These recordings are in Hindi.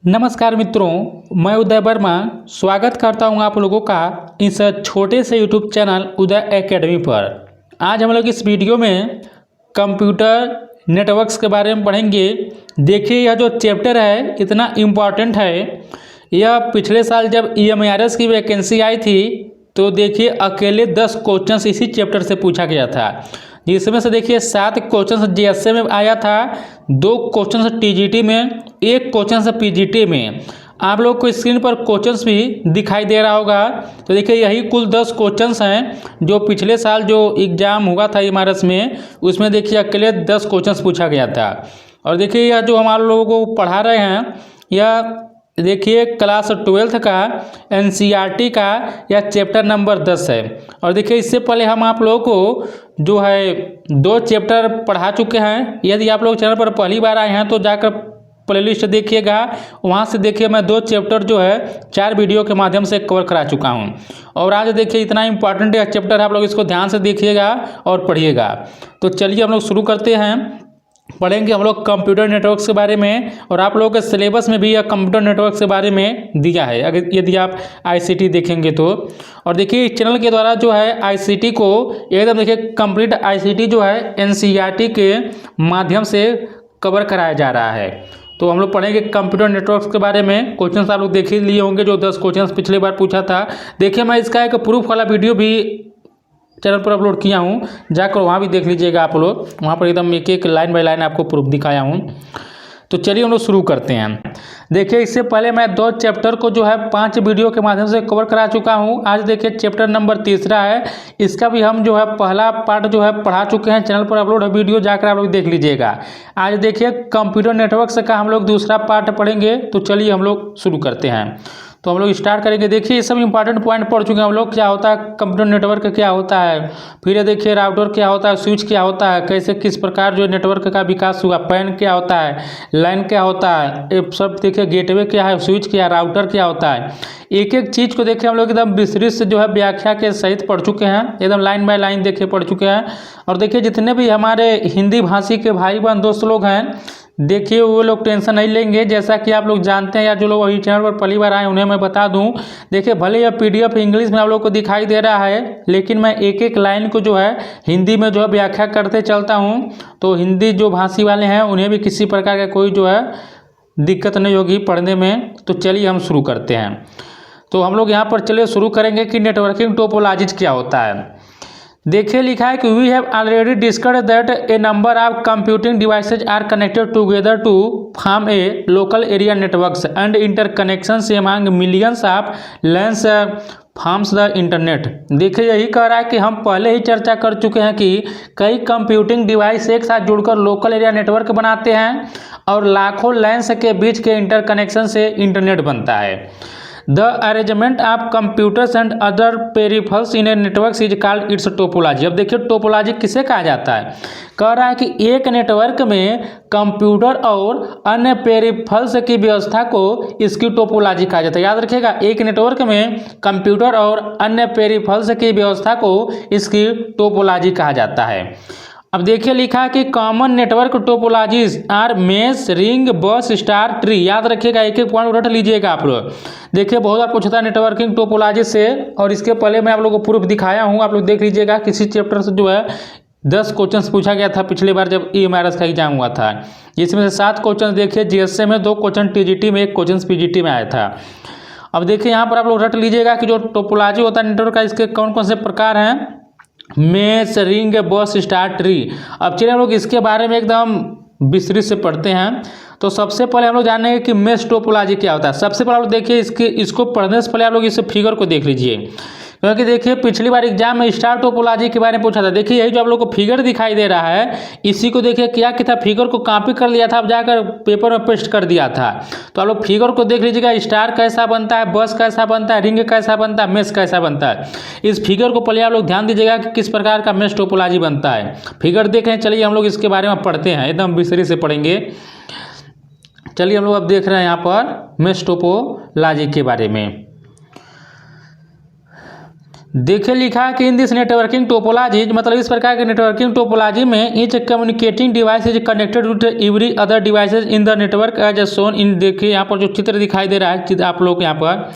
नमस्कार मित्रों, मैं उदय वर्मा स्वागत करता हूं आप लोगों का इस छोटे से यूट्यूब चैनल उदय एकेडमी पर। आज हम लोग इस वीडियो में कंप्यूटर नेटवर्क्स के बारे में पढ़ेंगे। देखिए, यह जो चैप्टर है इतना इम्पॉर्टेंट है। यह पिछले साल जब EMRS की वैकेंसी आई थी तो देखिए अकेले 10 क्वेश्चंस इसी चैप्टर से पूछा गया था, जिसमें से देखिए 7 क्वेश्चंस JSA में आया था, 2 क्वेश्चंस TGT में, 1 क्वेश्चन PGT में। आप लोग को स्क्रीन पर क्वेश्चंस भी दिखाई दे रहा होगा। तो देखिए यही कुल 10 क्वेश्चंस हैं जो पिछले साल जो एग्जाम हुआ था EMRS में, उसमें देखिए अकेले 10 क्वेश्चंस पूछा गया था। और देखिए यह जो हमारे लोगों को पढ़ा रहे हैं, यह देखिए क्लास 12th का NCERT का यह चैप्टर नंबर 10 है। और देखिए इससे पहले हम आप लोगों को जो है 2 चैप्टर पढ़ा चुके हैं। यदि आप लोग चैनल पर पहली बार आए हैं तो जाकर प्लेलिस्ट देखिएगा, वहाँ से देखिए मैं 2 चैप्टर जो है 4 वीडियो के माध्यम से कवर करा चुका हूँ। और आज देखिए इतना इम्पॉर्टेंट यह चैप्टर है, आप लोग इसको ध्यान से देखिएगा और पढ़िएगा। तो चलिए हम लोग शुरू करते हैं। पढ़ेंगे हम लोग कंप्यूटर नेटवर्क्स के बारे में, और आप लोगों के सिलेबस में भी यह कंप्यूटर नेटवर्क्स के बारे में दिया है अगर यदि आप ICT देखेंगे तो। और देखिए इस चैनल के द्वारा जो है ICT को एकदम देखिए कंप्लीट ICT जो है NCERT के माध्यम से कवर कराया जा रहा है। तो हम लोग पढ़ेंगे कंप्यूटर नेटवर्क्स के बारे में। क्वेश्चंस आप लोग देख ही लिए होंगे, जो 10 क्वेश्चंस पिछले बार पूछा था। देखिए मैं इसका एक प्रूफ वाला वीडियो भी चैनल पर अपलोड किया हूँ, जाकर वहाँ भी देख लीजिएगा आप लोग। वहाँ पर एकदम एक एक लाइन बाय लाइन आपको प्रूफ दिखाया हूँ। तो चलिए हम लोग शुरू करते हैं। देखिए इससे पहले मैं 2 चैप्टर को जो है 5 वीडियो के माध्यम से कवर करा चुका हूँ। आज देखिए चैप्टर नंबर 3 है, इसका भी हम जो है पहला पार्ट जो है पढ़ा चुके हैं। चैनल पर अपलोड है वीडियो, जाकर आप लोग देख लीजिएगा। आज देखिए कंप्यूटर नेटवर्क्स का हम लोग दूसरा पार्ट पढ़ेंगे। तो चलिए हम लोग शुरू करते हैं। तो हम लोग स्टार्ट करेंगे। देखिए ये सब इंपॉर्टेंट पॉइंट पढ़ चुके हैं हम लोग। क्या होता है कंप्यूटर नेटवर्क, क्या होता है, फिर ये देखिए राउटर क्या होता है, स्विच क्या होता है, कैसे किस प्रकार जो नेटवर्क का विकास हुआ, पैन क्या होता है, लाइन क्या होता है, ये सब देखिए गेटवे क्या है, स्विच क्या है, राउटर क्या होता है। एक एक चीज़ को देखिए हम लोग एकदम विस्तृत से जो है व्याख्या के सहित पढ़ चुके हैं, एकदम लाइन बाय लाइन देखिए पढ़ चुके हैं। और देखिए जितने भी हमारे हिंदी भाषी के भाई बहन दोस्त लोग हैं, देखिए वो लोग टेंशन नहीं लेंगे। जैसा कि आप लोग जानते हैं, या जो लोग वही चैनल पर पहली बार आए उन्हें मैं बता दूं, देखिए भले यह PDF इंग्लिश में आप लोग को दिखाई दे रहा है, लेकिन मैं एक एक लाइन को जो है हिंदी में जो है व्याख्या करते चलता हूं। तो हिंदी जो भाषी वाले हैं उन्हें भी किसी प्रकार का कोई जो है दिक्कत नहीं होगी पढ़ने में। तो चलिए हम शुरू करते हैं। तो हम लोग यहाँ पर चलिए शुरू करेंगे कि नेटवर्किंग टोपोलॉजीज क्या होता है। देखिए लिखा है कि we have already discussed that a number of computing devices are connected together to form a local area networks and interconnections among millions of LANs forms the internet. देखिए यही कह रहा है कि हम पहले ही चर्चा कर चुके हैं कि कई कंप्यूटिंग डिवाइस एक साथ जुड़कर लोकल एरिया नेटवर्क बनाते हैं, और लाखों लैंस के बीच के इंटरकनेक्शन से इंटरनेट बनता है। The arrangement of computers and other peripherals in a network is called its topology. अब देखिए टोपोलॉजी किसे कहा जाता है। कह रहा है कि एक नेटवर्क में कंप्यूटर और अन्य पेरिफल्स की व्यवस्था को इसकी टोपोलॉजी कहा जाता है। याद रखिएगा, एक नेटवर्क में कंप्यूटर और अन्य पेरिफल्स की व्यवस्था को इसकी टोपोलॉजी कहा जाता है। अब देखिए लिखा है कि common network topologies are mesh, ring, bus, star, tree. याद रखिएगा, एक एक पॉइंट रट लीजिएगा आप लोग। देखिए बहुत बार पूछता है नेटवर्किंग टोपोलॉजी से, और इसके पहले मैं आप लोगों को प्रूफ दिखाया हूँ, आप लोग देख लीजिएगा। किसी चैप्टर से जो है 10 क्वेश्चन पूछा गया था पिछली बार जब EMRS का एग्जाम हुआ था, जिसमें से 7 क्वेश्चन देखिए JSA में, 2 क्वेश्चन TGT में, 1 क्वेश्चन PGT में आया था। अब देखिए यहाँ पर आप लोग रट लीजिएगा कि जो टोपोलॉजी होता है नेटवर्क का, इसके कौन कौन से प्रकार हैं। Mesh, ring, bus, star, tree. अब चलिए हम लोग इसके बारे में एकदम विस्तृत से पढ़ते हैं। तो सबसे पहले हम लोग जानेंगे कि मेश टोपोलॉजी क्या होता है। सबसे पहले आप लोग देखिए इसको पढ़ने से पहले आप लोग इस फिगर को देख लीजिए, क्योंकि देखिए पिछली बार एग्जाम में स्टार टोपोलॉजी के बारे में पूछा था। देखिए यही जो आप लोग को फिगर दिखाई दे रहा है, इसी को देखिए क्या था, फिगर को कॉपी कर लिया था, अब जाकर पेपर में पेस्ट कर दिया था। तो आप लोग फिगर को देख लीजिएगा, स्टार कैसा बनता है, बस कैसा बनता है, रिंग कैसा बनता है, मेश कैसा बनता है। इस फिगर को पहले आप लोग ध्यान दीजिएगा कि किस प्रकार का मेश टोपोलॉजी बनता है। फिगर देख रहे हैं, चलिए हम लोग इसके बारे में पढ़ते हैं, एकदम विस्तृत से पढ़ेंगे। चलिए हम लोग अब देख रहे हैं यहाँ पर मेश टोपोलॉजी के बारे में। देखिए लिखा है कि इन दिस नेटवर्किंग टोपोलॉजी, मतलब इस प्रकार के नेटवर्किंग टोपोलॉजी में each communicating device is connected with every other devices in the network as a shown in. देखिए यहाँ पर जो चित्र दिखाई दे रहा है आप लोग यहाँ पर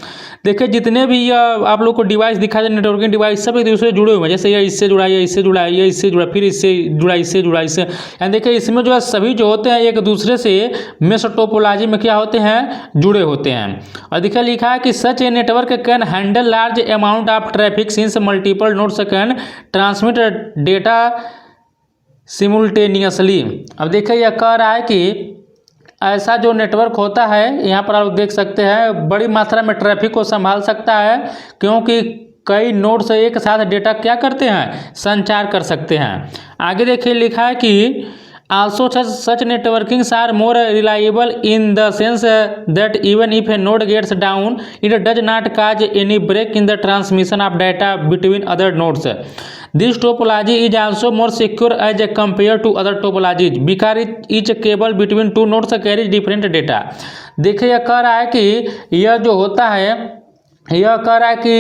देखिए, जितने भी आप लोग को डिवाइस दिखाई दे नेटवर्किंग डिवाइस सब एक दूसरे जुड़े हुए हैं। जैसे ये इससे जुड़ा, ये इससे जुड़ा, ये इससे जुड़ा, फिर इससे जुड़ा, इससे जुड़ा, इससे, यानी देखिए इसमें जो है सभी जो होते हैं एक दूसरे से मेश टोपोलॉजी में क्या होते हैं, जुड़े होते हैं। और देखिए लिखा है कि such a network can handle large amount of traffic since multiple nodes can transmit data simultaneously. अब देखिए यह कह रहा है कि ऐसा जो नेटवर्क होता है यहाँ पर आप देख सकते हैं बड़ी मात्रा में ट्रैफिक को संभाल सकता है, क्योंकि कई नोड से एक साथ डेटा क्या करते हैं, संचार कर सकते हैं। आगे देखिए लिखा है कि also such networkings are more reliable in the sense that even if a node gets down it does not cause any break in the transmission of data between other nodes. This topology is also more secure as compared to other topologies because each cable between two nodes carries different data। देखिए यह कह रहा है कि यह जो होता है, यह कह रहा है कि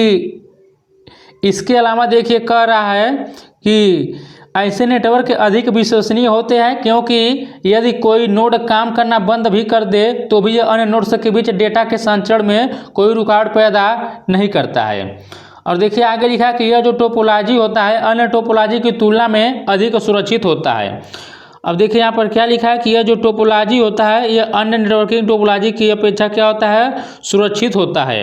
इसके अलावा देखिए कह रहा है कि ऐसे नेटवर्क अधिक विश्वसनीय होते हैं, क्योंकि यदि कोई नोड काम करना बंद भी कर दे तो भी यह अन्य नोड्स के बीच डेटा के संचरण में कोई रुकावट पैदा नहीं करता है। और देखिए आगे लिखा है कि यह जो टोपोलॉजी होता है अन्य टोपोलॉजी की तुलना में अधिक सुरक्षित होता है। अब देखिए यहाँ पर क्या लिखा है कि यह जो टोपोलॉजी होता है यह अन्य नेटवर्किंग टोपोलॉजी की अपेक्षा क्या होता है, सुरक्षित होता है।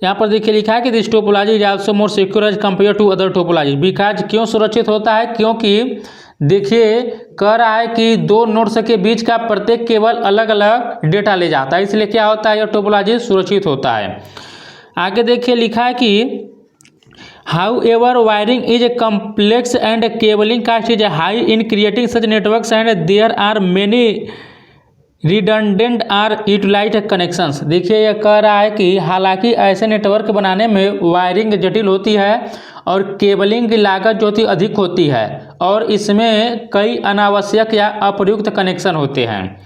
यहाँ पर देखिए लिखा है कि this topology is also more secure as compare to other topology because. क्यों सुरक्षित होता है, क्योंकि देखिए कह रहा है कि दो नोड्स के बीच का प्रत्येक केवल अलग अलग डेटा ले जाता है, इसलिए क्या होता है, यह टोपोलॉजी सुरक्षित होता है। आगे देखिए लिखा है कि however wiring is a complex and cabling cost is high in creating such networks and there are many redundant or utilised connections. देखिए यह कह रहा है कि हालांकि ऐसे नेटवर्क बनाने में वायरिंग जटिल होती है और केबलिंग की लागत जो होती अधिक होती है और इसमें कई अनावश्यक या अप्रयुक्त कनेक्शन होते हैं।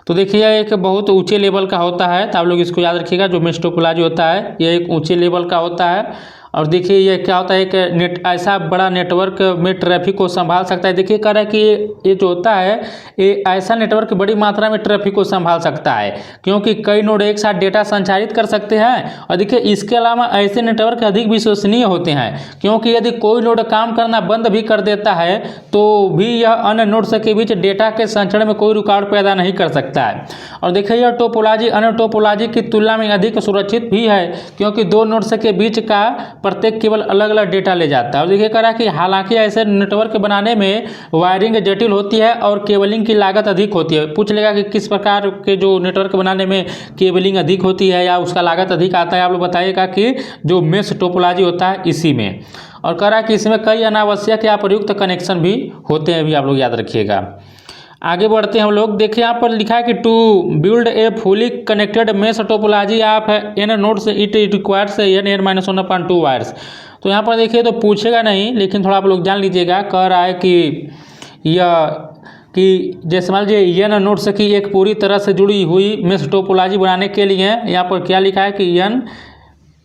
तो देखिए यह एक बहुत ऊंचे लेवल का होता है, तो आप लोग इसको याद रखिएगा। जो मेश टोपोलॉजी होता है यह एक ऊंचे लेवल का होता है। और देखिए ये क्या होता है, एक ऐसा बड़ा नेटवर्क में ट्रैफिक को संभाल सकता है। देखिए कह रहा है कि ये जो होता है ये ऐसा नेटवर्क बड़ी मात्रा में ट्रैफिक को संभाल सकता है, क्योंकि कई नोड एक साथ डेटा संचारित कर सकते हैं। और देखिए इसके अलावा ऐसे नेटवर्क अधिक विश्वसनीय होते हैं, क्योंकि यदि कोई नोड काम करना बंद भी कर देता है तो भी यह अन्य नोड्स के बीच डेटा के संचरण में कोई रुकावट पैदा नहीं कर सकता है। और देखिए यह टोपोलॉजी अन्य टोपोलॉजी की तुलना में अधिक सुरक्षित भी है, क्योंकि दो नोड्स के बीच का प्रत्येक केवल अलग अलग डेटा ले जाता है। और देखिए कह रहा है कि हालांकि ऐसे नेटवर्क बनाने में वायरिंग जटिल होती है और केबलिंग की लागत अधिक होती है। पूछ लेगा कि किस प्रकार के जो नेटवर्क बनाने में केबलिंग अधिक होती है या उसका लागत अधिक आता है, आप लोग बताइएगा कि जो मेश टोपोलॉजी होता है इसी में। और कह रहा है कि इसमें कई अनावश्यक या प्रयुक्त कनेक्शन भी होते हैं, भी आप लोग याद रखिएगा। आगे बढ़ते हैं हम लोग। देखिए यहाँ पर लिखा है कि to build a fully connected mesh topology of n nodes it requires n-1/2 wires. तो यहाँ पर देखिए तो पूछेगा नहीं, लेकिन थोड़ा आप लोग जान लीजिएगा। कह रहा है कि यह कि जैसे मान लीजिए n नोड्स की एक पूरी तरह से जुड़ी हुई मेश टोपोलॉजी बनाने के लिए यहाँ पर क्या लिखा है कि n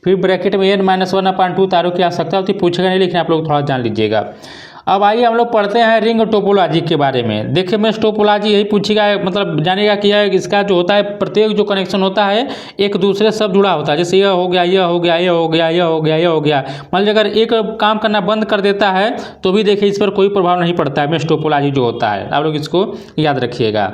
फिर ब्रैकेट में n-1/2 तारों की आवश्यकता होती, पूछेगा नहीं, लेकिन आप लोग थोड़ा जान लीजिएगा। अब आइए हम लोग पढ़ते हैं रिंग टोपोलॉजी के बारे में। देखिए मेश टोपोलॉजी यही पूछेगा, मतलब जानेगा कि यह इसका जो होता है प्रत्येक जो कनेक्शन होता है एक दूसरे सब जुड़ा होता है। जैसे यह हो गया, यह हो गया, यह हो गया, यह हो गया, यह हो गया। मान लीजिए अगर एक काम करना बंद कर देता है तो भी देखिए इस पर कोई प्रभाव नहीं पड़ता है। मेश टोपोलॉजी जो होता है आप लोग इसको याद रखिएगा।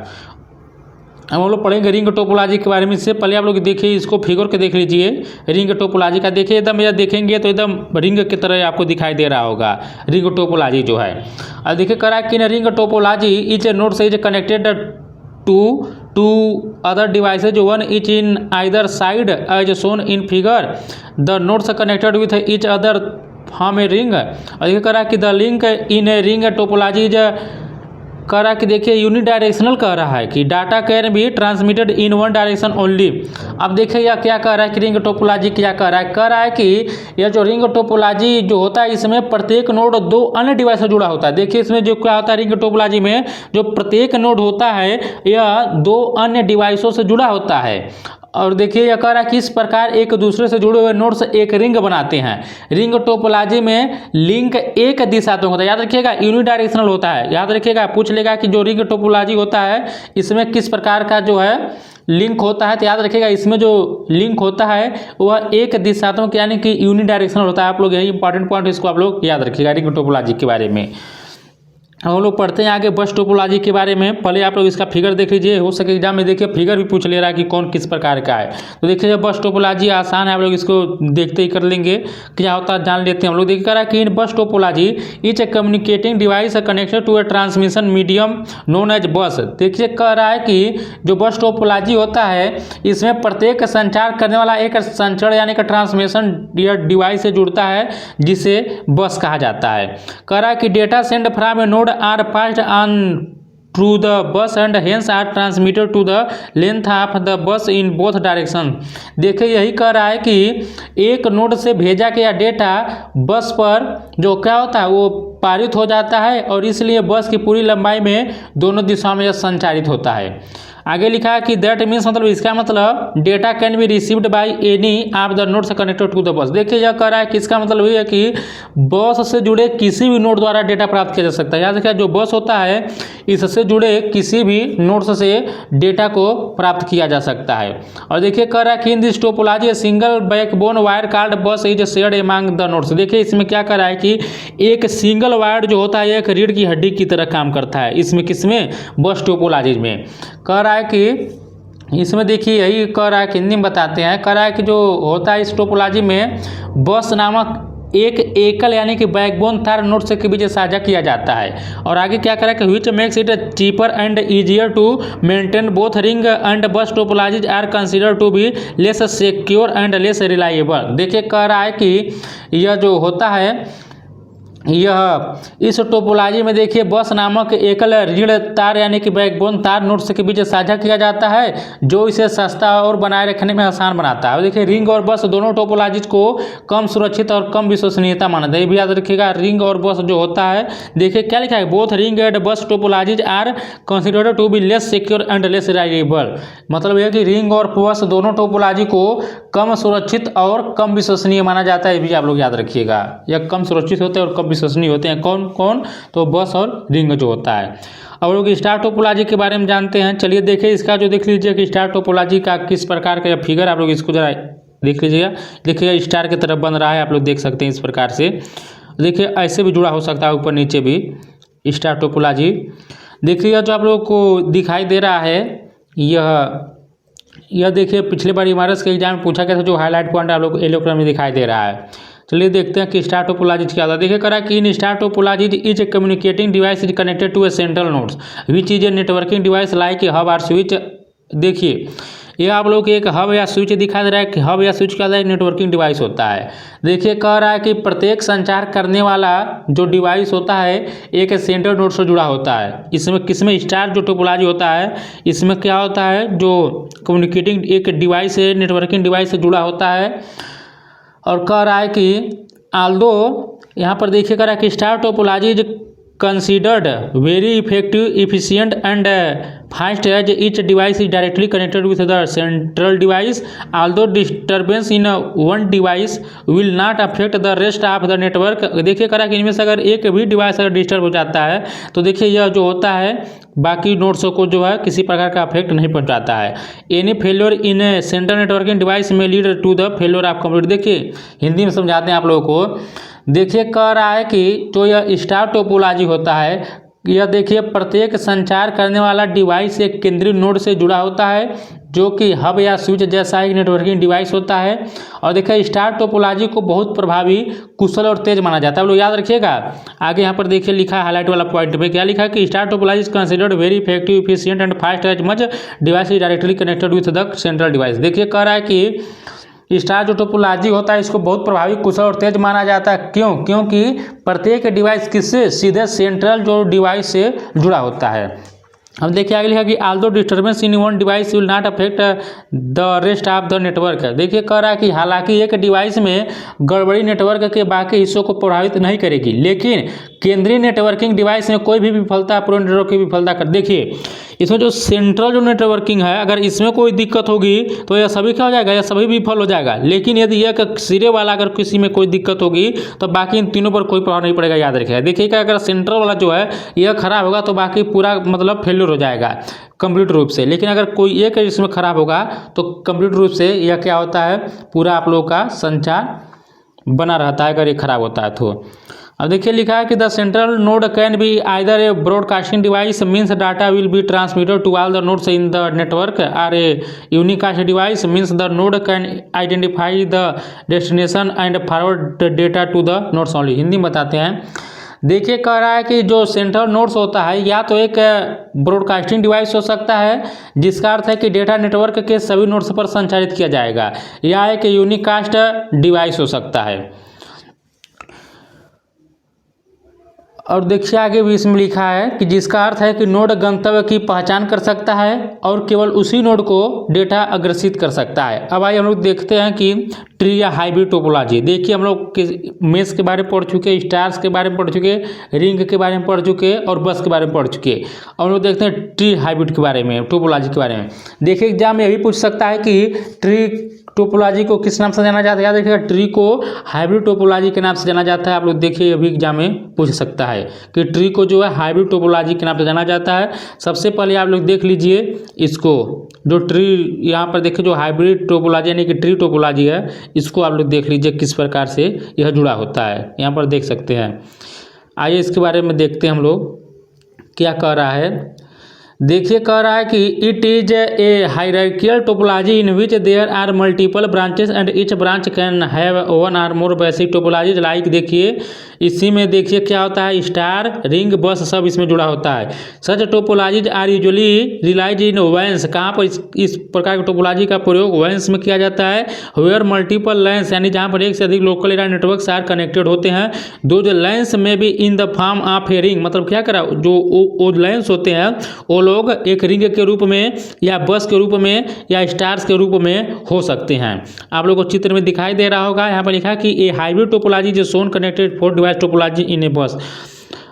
हम लोग पढ़ेंगे रिंग टोपोलॉजी के बारे में। इससे पहले आप लोग देखिए इसको फिगर के देख लीजिए रिंग टोपोलॉजी का। देखिए एकदम यह देखेंगे तो एकदम रिंग की तरह आपको दिखाई दे रहा होगा रिंग टोपोलॉजी जो है। और देखिए कह रहा है कि रिंग टोपोलॉजी इच नोड से is connected to other devices one each in either side as shown in figure. The nodes connected with each other form a ring. और देखिए कह रहा है कि the link in a ring topology is कह रहा है कि देखिए यूनिडायरेक्शनल कह रहा है कि data can be transmitted in one direction only. अब देखिए यह क्या कह रहा है कि रिंग टोपोलॉजी क्या कह रहा है। कह रहा है कि यह जो रिंग टोपोलॉजी जो होता है इसमें प्रत्येक नोड दो अन्य डिवाइस से जुड़ा होता है। देखिए इसमें जो क्या होता है रिंग टोपोलॉजी में जो प्रत्येक नोड होता है यह दो अन्य डिवाइसों से जुड़ा होता है। और देखिए यह कह रहा है कि इस प्रकार एक दूसरे से जुड़े हुए नोड्स एक रिंग बनाते हैं। रिंग टोपोलॉजी में लिंक एक दिशात्मक होता है, याद रखिएगा यूनिडायरेक्शनल होता है। याद रखिएगा, पूछ लेगा कि जो रिंग टोपोलॉजी होता है इसमें किस प्रकार का जो है लिंक होता है, तो याद रखिएगा इसमें जो लिंक होता है वह एक दिशात्मक यानी कि यूनिडायरेक्शनल होता है। आप लोग यही इंपॉर्टेंट पॉइंट इसको आप लोग याद रखिएगा रिंग टोपोलॉजी के बारे में। हम लोग पढ़ते हैं आगे बस टोपोलॉजी के बारे में। पहले आप लोग इसका फिगर देख लीजिए, हो सके एग्जाम में देखिए फिगर भी पूछ ले रहा है कि कौन किस प्रकार का है। तो देखिए बस टोपोलॉजी आसान है, आप लोग इसको देखते ही कर लेंगे, क्या होता है जान लेते हैं हम लोग। देखिए कह रहा है कि in bus topology each a communicating device connected to a transmission medium known as bus. देखिए कह रहा है कि जो बस टोपोलॉजी होता है इसमें प्रत्येक संचार करने वाला एक संचरण यानी कि ट्रांसमिशन डिवाइस से जुड़ता है जिसे बस कहा जाता है। कह रहा है कि data send from A node are passed on through the bus and hence are transmitted to the length of the bus in both direction। देखिए यही कह रहा है कि एक नोड से भेजा गया डेटा बस पर जो क्या होता है वो पारित हो जाता है और इसलिए बस की पूरी लंबाई में दोनों दिशाओं में यह संचारित होता है। आगे लिखा है कि दैट मीन्स मतलब इसका मतलब data can be received by any of the nodes connected to the bus. देखिए यह कह रहा है कि इसका मतलब ये है कि बस से जुड़े किसी भी नोड द्वारा डेटा प्राप्त किया जा सकता है। याद रखिए जो बस होता है इससे जुड़े किसी भी नोड्स से डेटा को प्राप्त किया जा सकता है। और देखिए कह रहा है कि in this topology a single backbone wire called bus is shared among the nodes. देखिए इसमें क्या कर रहा है कि एक सिंगल वायर जो होता है एक रीढ़ की हड्डी की तरह काम करता है इसमें, किसमें, बस टोपोलॉजी में। कह रहा है कि इसमें देखिए यही कह रहा है कि हिंदी में बताते हैं, कह रहा है कि जो होता है इस टोपोलॉजी में बस नामक एक एकल यानी कि बैकबोन तार नोड से के बीच साझा किया जाता है। और आगे क्या करा कि which makes it cheaper and easier to maintain both ring and bus topologies are consider to be less secure and less reliable. देखिए कह रहा है कि यह जो होता है यह इस टोपोलॉजी में देखिए बस नामक एकल रीढ़ तार यानी कि बैकबोन तार नोड्स के बीच साझा किया जाता है जो इसे सस्ता और बनाए रखने में आसान बनाता है। देखिए रिंग और बस दोनों टोपोलॉजीज को कम सुरक्षित और कम विश्वसनीयता माना जाता है। ये भी याद रखिएगा रिंग और बस जो होता है, देखिए क्या लिखा है, both ring and bus topologies are considered to be less secure and less reliable. मतलब यह कि रिंग और बस दोनों टोपोलॉजी को कम सुरक्षित और कम विश्वसनीय माना जाता है। ये भी आप लोग याद रखिएगा, यह कम सुरक्षित होते हैं और कम विश्वसनीय होते हैं। कौन कौन, तो बस और रिंग जो होता है। अब लोग स्टार टोपोलॉजी के बारे में जानते हैं। चलिए देखिए इसका जो देख लीजिए कि स्टार टोपोलॉजी का किस प्रकार का फिगर, आप लोग इसको जरा देख लीजिएगा। देखिए स्टार की तरफ बन रहा है, आप लोग देख सकते हैं इस प्रकार से। देखिए ऐसे भी जुड़ा हो सकता है ऊपर नीचे भी स्टार टोपोलॉजी। देखिए जो आप लोग को दिखाई दे रहा है यह देखिए पिछले बार इमारत के एग्जाम में पूछा गया था, जो हाईलाइट पॉइंट आप लोग येलो कलर में दिखाई दे रहा है। चलिए देखते हैं कि स्टार टोपोलॉजी क्या होता है। देखिए करा कि in star topology is a communicating device is connected to a central nodes which is a networking device like a hub और स्विच। देखिए ये आप लोग एक हब या स्विच दिखाई दे रहा है कि हब या स्विच का नेटवर्किंग डिवाइस होता है। देखिए कह रहा है कि प्रत्येक संचार करने वाला जो डिवाइस होता है एक सेंट्रल नोड से जुड़ा होता है। इसमें किसमें, स्टार जो टोपोलॉजी होता है इसमें क्या होता है, जो कम्युनिकेटिंग एक डिवाइस है नेटवर्किंग डिवाइस से जुड़ा होता है। और कह रहा है कि आल्दो यहाँ पर देखिए कह रहा है कि star topology is considered very effective efficient and fast as each device is directly connected with the central device. Although disturbance in one device will not affect the rest of the network. देखिए कह रहा है कि इनमें से अगर एक भी डिवाइस अगर डिस्टर्ब हो जाता है तो देखिए यह जो होता है बाकी नोड्स को जो है किसी प्रकार का अफेक्ट नहीं पहुंचाता है। Any failure in a central networking device में lead to the failure of computer. देखिए हिंदी में समझाते हैं आप लोगों को। देखिए कह रहा है कि जो यह स्टार टोपोलॉजी होता है यह देखिए प्रत्येक संचार करने वाला डिवाइस एक केंद्रीय नोड से जुड़ा होता है जो कि हब या स्विच जैसा एक नेटवर्किंग डिवाइस होता है। और देखिए स्टार टोपोलॉजी को बहुत प्रभावी, कुशल और तेज माना जाता है। आप लोग याद रखिएगा। आगे यहाँ पर देखिए लिखा है हाईलाइट वाला पॉइंट पे क्या लिखा है कि star topology is considered very effective efficient and fast as much device is directly connected with the central device. देखिए कह रहा है कि स्टार जो टोपोलॉजी होता है इसको बहुत प्रभावी, कुशल और तेज माना जाता है। क्यों? क्योंकि प्रत्येक डिवाइस किससे, सीधे सेंट्रल जो डिवाइस से जुड़ा होता है। अब देखिए आगे लिखा कि Aldous disturbance in one device will not affect the rest of the network. देखिए कह रहा है कि हालांकि एक डिवाइस में गड़बड़ी नेटवर्क के बाकी हिस्सों को प्रभावित नहीं करेगी, लेकिन केंद्रीय नेटवर्किंग डिवाइस में कोई भी विफलता पूर्ण नेटवर्क की विफलता कर। देखिए इसमें जो सेंट्रल जो नेटवर्किंग है, अगर इसमें कोई दिक्कत होगी तो यह सभी क्या हो जाएगा, यह सभी विफल हो जाएगा। लेकिन यदि यह सिरे वाला अगर किसी में कोई दिक्कत होगी तो बाकी इन तीनों पर कोई प्रभाव नहीं पड़ेगा, याद रखिएगा। देखिएगा अगर सेंट्रल वाला जो है यह खराब होगा तो बाकी पूरा मतलब फेल्यूर हो जाएगा कंप्लीट रूप से। लेकिन अगर कोई एक इसमें खराब होगा तो कंप्लीट रूप से यह क्या होता है, पूरा आप लोगों का संचार बना रहता है अगर ये खराब होता है तो। अब देखिए लिखा है कि the central node can be either a broadcasting device means data will be transmitted to all the nodes in the network, or a unicast device means the node can identify the destination and forward data to the nodes only. Hindi में बताते हैं। देखिए कह रहा है कि जो सेंट्रल नोड्स होता है या तो एक ब्रॉडकास्टिंग डिवाइस हो सकता है जिसका अर्थ है कि डेटा नेटवर्क के सभी नोड्स पर संचारित किया जाएगा, या एक यूनिकास्ट डिवाइस हो सकता है। और देखिए आगे भी इसमें लिखा है कि जिसका अर्थ है कि नोड गंतव्य की पहचान कर सकता है और केवल उसी नोड को डेटा अग्रसित कर सकता है। अब आइए हम लोग देखते हैं कि ट्री या हाइब्रिड टोपोलॉजी। देखिए हम लोग मेश के बारे में पढ़ चुके, स्टार्स के बारे में पढ़ चुके, रिंग के बारे में पढ़ चुके और बस के बारे में पढ़ चुके। अब हम लोग देखते हैं ट्री हाइब्रिड के बारे में, टोपोलॉजी के बारे में। देखिए एग्जाम में यही पूछ सकता है कि ट्री टोपोलॉजी को किस नाम से जाना जाता है। याद रखिएगा ट्री को हाइब्रिड टोपोलॉजी के नाम से जाना जाता है। आप लोग देखिए अभी एग्जाम में पूछ सकता है कि ट्री को जो है हाइब्रिड टोपोलॉजी के नाम से जाना जाता है। सबसे पहले आप लोग देख लीजिए इसको, जो ट्री यहाँ पर देखिए जो हाइब्रिड टोपोलॉजी यानी कि ट्री टोपोलॉजी है, इसको आप लोग देख लीजिए किस प्रकार से यह जुड़ा होता है, यहाँ पर देख सकते हैं। आइए इसके बारे में देखते हैं हम लोग क्या कह रहा है। देखिए कह रहा है कि it is a hierarchical topology in which there are multiple branches and each branch can have one or more basic topologies like. देखिए इसी में देखिए क्या होता है, स्टार, रिंग, बस सब इसमें जुड़ा होता है। Such topologies are usually realize in WANs. कहाँ पर इस प्रकार की टोपोलॉजी का प्रयोग वैंस में किया जाता है। वेयर मल्टीपल लाइन्स यानी जहाँ पर एक से अधिक local area network are connected होते हैं। दो जो लाइन्स में भी in the form of a ring, मतलब क्या करा जो लाइन्स होते हैं वो लोग एक रिंग के रूप में या बस के रूप में या स्टार्स के रूप में हो सकते हैं। आप लोगों को चित्र में दिखाई दे रहा होगा, यहाँ पर लिखा है कि a hybrid topology is shown connected four device topology in a bus.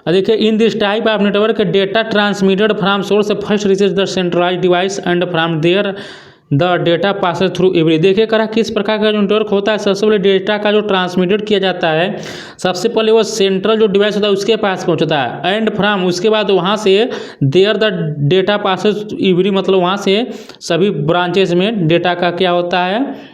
देखिए in this type of network data transmitted from source first reaches the centralized device and from there the data passes through every. देखिए करा किस प्रकार का जो नेटवर्क होता है, सबसे पहले डेटा का जो ट्रांसमिटेड किया जाता है सबसे पहले वो सेंट्रल जो डिवाइस होता है उसके पास पहुंचता है, एंड फ्रॉम उसके बाद वहाँ से there the data passes every, मतलब वहाँ से सभी ब्रांचेस में डेटा का क्या होता है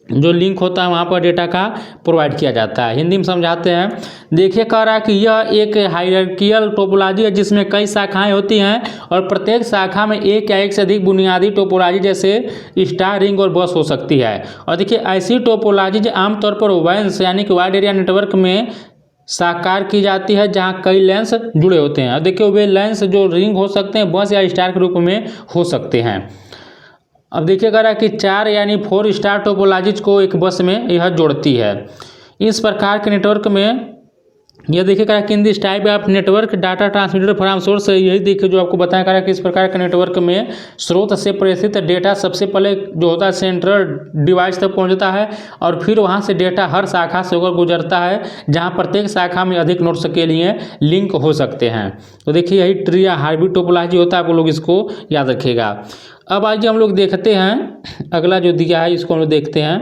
जो लिंक होता है वहाँ पर डेटा का प्रोवाइड किया जाता है। हिंदी में समझाते हैं। देखिए कह रहा है कि यह एक हायरार्कियल टोपोलॉजी है जिसमें कई शाखाएं होती हैं और प्रत्येक शाखा में एक या एक से अधिक बुनियादी टोपोलॉजी जैसे स्टार, रिंग और बस हो सकती है। और देखिए ऐसी टोपोलॉजी आमतौर पर वैंस यानी कि वाइड एरिया नेटवर्क में साकार की जाती है जहाँ कई लेंस जुड़े होते हैं। और देखिए वे लेंस जो रिंग हो सकते हैं, बस या स्टार के रूप में हो सकते हैं। अब देखिए कह रहा है कि 4 यानी 4 स्टार टोपोलॉजीज को एक बस में यह जोड़ती है। इस प्रकार के नेटवर्क में यह देखिए कह रहा है कि in this type of network data transmitted from source, यही देखिए जो आपको बताया कह रहा है कि इस प्रकार के नेटवर्क में स्रोत से प्रेषित डेटा सबसे पहले जो होता है सेंट्रल डिवाइस तक पहुंचता है और फिर वहां से डेटा हर शाखा से होकर गुजरता है जहां प्रत्येक शाखा में अधिक नोड्स के लिए लिंक हो सकते हैं। तो देखिए यही ट्री या हाइब्रिड टोपोलॉजी होता है, आप लोग इसको याद रखिएगा। अब आइए हम लोग देखते हैं अगला जो दिया है इसको हम लोग देखते हैं।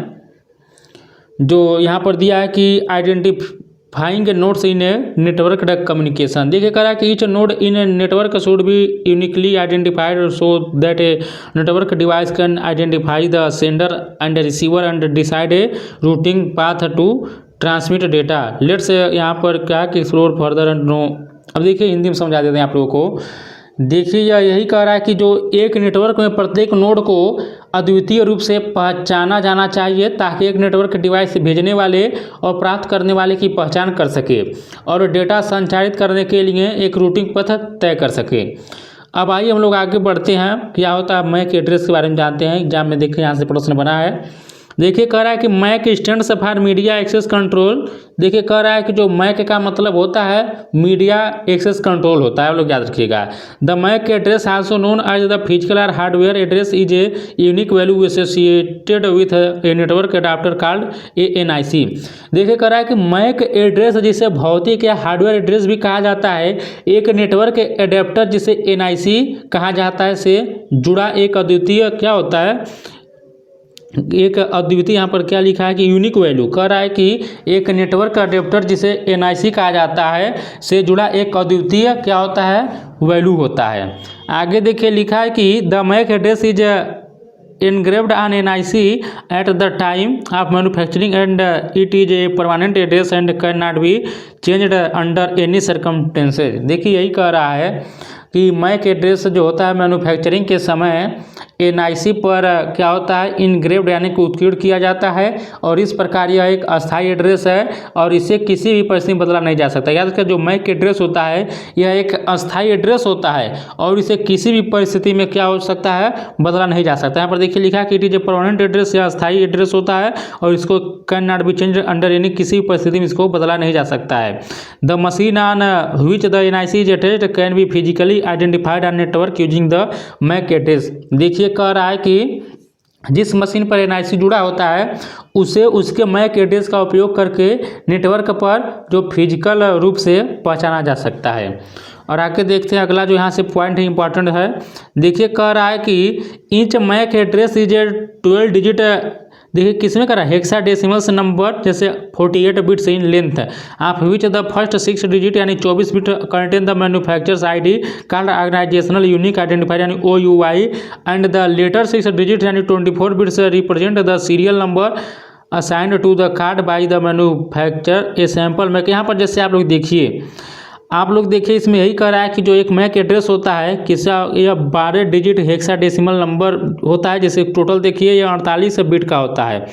जो यहाँ पर दिया है कि identifying nodes in a network communication. देखिए कह रहा है कि each node in a network should be uniquely identified so that a network device can identify the sender and receiver and decide a routing path to transmit data. Let's यहाँ पर क्या कि एक्सप्लोर फर्दर एंड नो। अब देखिए हिंदी में समझा देते हैं आप लोगों को। देखिए यही कह रहा है कि जो एक नेटवर्क में प्रत्येक नोड को अद्वितीय रूप से पहचाना जाना चाहिए ताकि एक नेटवर्क डिवाइस भेजने वाले और प्राप्त करने वाले की पहचान कर सके और डेटा संचारित करने के लिए एक रूटिंग पथ तय कर सके। अब आइए हम लोग आगे बढ़ते हैं। क्या होता है मैक एड्रेस के बारे में जानते हैं। एग्जाम में देखिए यहाँ से प्रश्न बना है। देखिए कह रहा है कि MAC stand for media access control. देखिए कह रहा है कि जो मैक का मतलब होता है मीडिया एक्सेस कंट्रोल होता है, आप लोग याद रखिएगा। The MAC address also known as the physical और hardware address is a unique value associated with a network adapter called ANIC। देखिए कह रहा है कि मैक एड्रेस जिसे भौतिक या हार्डवेयर एड्रेस भी कहा जाता है, एक नेटवर्क एडेप्टर जिसे NIC कहा जाता है से जुड़ा एक अद्वितीय क्या होता है, एक अद्वितीय यहाँ पर क्या लिखा है कि यूनिक वैल्यू। कह रहा है कि एक नेटवर्क अडेप्टर जिसे NIC कहा जाता है से जुड़ा एक अद्वितीय क्या होता है, वैल्यू होता है। आगे देखिए लिखा है कि the MAC address is engraved on NIC at the time of manufacturing and it is a permanent address and cannot be changed under any circumstances। देखिए यही कह रहा है कि मैक एड्रेस जो होता है मैन्युफैक्चरिंग के समय NIC पर क्या होता है, इनग्रेव्ड यानी कि उत्कीर्ण किया जाता है और इस प्रकार यह एक अस्थायी एड्रेस है और इसे किसी भी परिस्थिति में बदला नहीं जा सकता। याद रखिए जो मैक एड्रेस होता है यह एक अस्थायी एड्रेस होता है और इसे किसी भी परिस्थिति में क्या हो सकता है, बदला नहीं जा सकता। यहाँ पर देखिए लिखा है कि it is a permanent address, यह अस्थायी एड्रेस होता है और इसको can not be change under any, किसी भी परिस्थिति में इसको बदला नहीं जा सकता है। The machine on which the NIC is attached can be physically identified on network using the MAC address. देखिए कह रहा है कि जिस मशीन पर NIC जुड़ा होता है उसे उसके मैक एड्रेस का उपयोग करके नेटवर्क पर जो फिजिकल रूप से पहचाना जा सकता है। और आगे देखते हैं अगला जो यहाँ से पॉइंट इंपॉर्टेंट है। देखिए कह रहा है कि each MAC address is a 12 digit, देखिए किसमें करा हेक्साडेसिमल्स नंबर जैसे 48 बिट्स इन लेंथ आप विच द फर्स्ट 6 डिजिट यानी 24 bit contain the manufacturer's ID called organisational unique identifier यानी OUI and the latter 6 digit यानी 24 bits represent the serial number assigned to the card by the manufacturer. A sample MAC, यहाँ पर जैसे आप लोग देखिए इसमें यही कह रहा है कि जो एक मैक एड्रेस होता है किसा यह 12 डिजिट हेक्साडेसिमल नंबर होता है, जैसे टोटल देखिए यह 48 बिट का होता है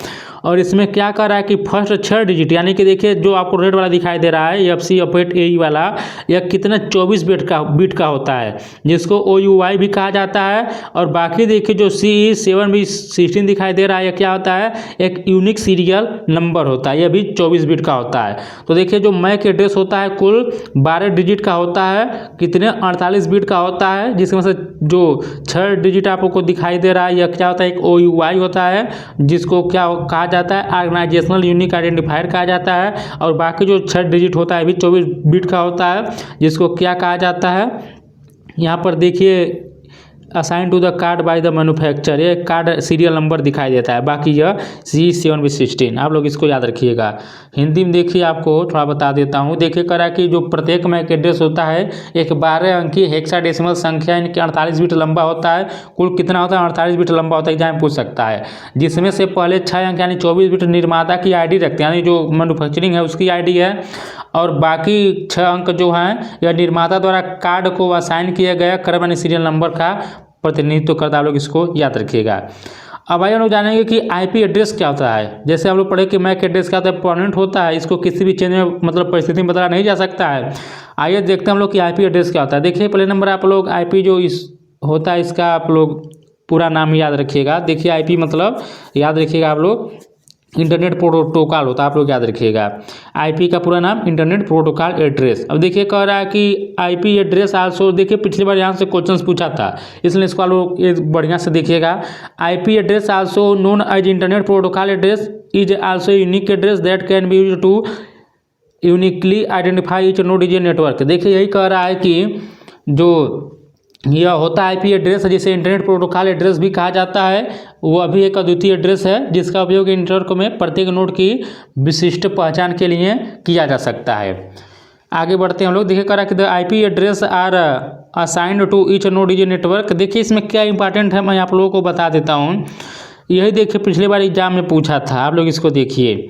और इसमें क्या कर रहा है कि फर्स्ट 6 डिजिट यानी कि देखिए जो आपको रेड वाला दिखाई दे रहा है FC F8 AE वाला, यह कितना 24 बिट का होता है जिसको OUI भी कहा जाता है। और बाकी देखिए जो CE 7B16 दिखाई दे रहा है यह क्या होता है, एक यूनिक सीरियल नंबर होता है, यह भी 24 बिट का होता है। तो देखिए जो मैक एड्रेस होता है कुल 12 डिजिट का होता है, कितने 48 बिट का होता है, जिसमें से जो 6 डिजिट आपको दिखाई दे रहा है यह क्या होता है, एक OUI होता है जिसको क्या कहा जाता है, ऑर्गेनाइजेशनल यूनिक आइडेंटिफायर कहा जाता है। और बाकी जो 6 डिजिट होता है भी 24 बिट का होता है जिसको क्या कहा जाता है, यहाँ पर देखिए assign to the card by the manufacturer, ये कार्ड सीरियल नंबर दिखाई देता है। बाकी यह CE 7B16 आप लोग इसको याद रखिएगा। हिंदी में देखिए आपको थोड़ा बता देता हूँ। देखिए करा कि जो प्रत्येक मैक एड्रेस होता है एक 12 अंकीय हेक्साडेसिमल संख्या यानी कि 48 बिट लंबा होता है। कुल कितना होता है, 48 बिट लंबा होता है, एग्जाम पूछ सकता है। जिसमें से पहले 6 अंक यानी 24 बिट निर्माता की ID रखते हैं, यानी जो मैन्युफैक्चरिंग है उसकी ID है, और बाकी 6 अंक जो हैं यह निर्माता द्वारा कार्ड को असाइन किया गया क्रम यानी सीरियल नंबर का प्रतिनिधित्व करता है। आप लोग इसको याद रखिएगा। अब आइए हम लोग जानेंगे कि IP एड्रेस क्या होता है। जैसे हम लोग पढ़े कि मैक एड्रेस क्या होता है, परमानेंट होता है, इसको किसी भी चेंज में मतलब परिस्थिति में बदला नहीं जा सकता है। आइए देखते हैं हम लोग कि IP एड्रेस क्या होता है। देखिए पहले नंबर आप लोग IP जो इस होता है इसका आप लोग पूरा नाम याद रखिएगा। देखिए IP मतलब याद रखिएगा आप लोग इंटरनेट प्रोटोकॉल होता है, आप लोग याद रखिएगा। IP का पूरा नाम इंटरनेट प्रोटोकॉल एड्रेस। अब देखिए कह रहा है कि IP एड्रेस आल्सो, देखिए पिछली बार यहाँ से क्वेश्चंस पूछा था इसलिए इसको आप लोग ये बढ़िया से देखिएगा। IP address also known as internet protocol address is also unique address that can be used to uniquely identify each node in a network. देखिए यही कह रहा है कि जो यह होता है IP एड्रेस जिसे इंटरनेट प्रोटोकॉल एड्रेस भी कहा जाता है, वह भी एक अद्वितीय एड्रेस है जिसका उपयोग नेटवर्क में प्रत्येक नोड की विशिष्ट पहचान के लिए किया जा सकता है। आगे बढ़ते हैं हम लोग। देखिए करा कि the IP address are assigned to each node is a network. देखिए इसमें क्या इंपॉर्टेंट है मैं आप लोगों को बता देता हूँ। यही देखिए पिछले बार एग्जाम में पूछा था, आप लोग इसको देखिए।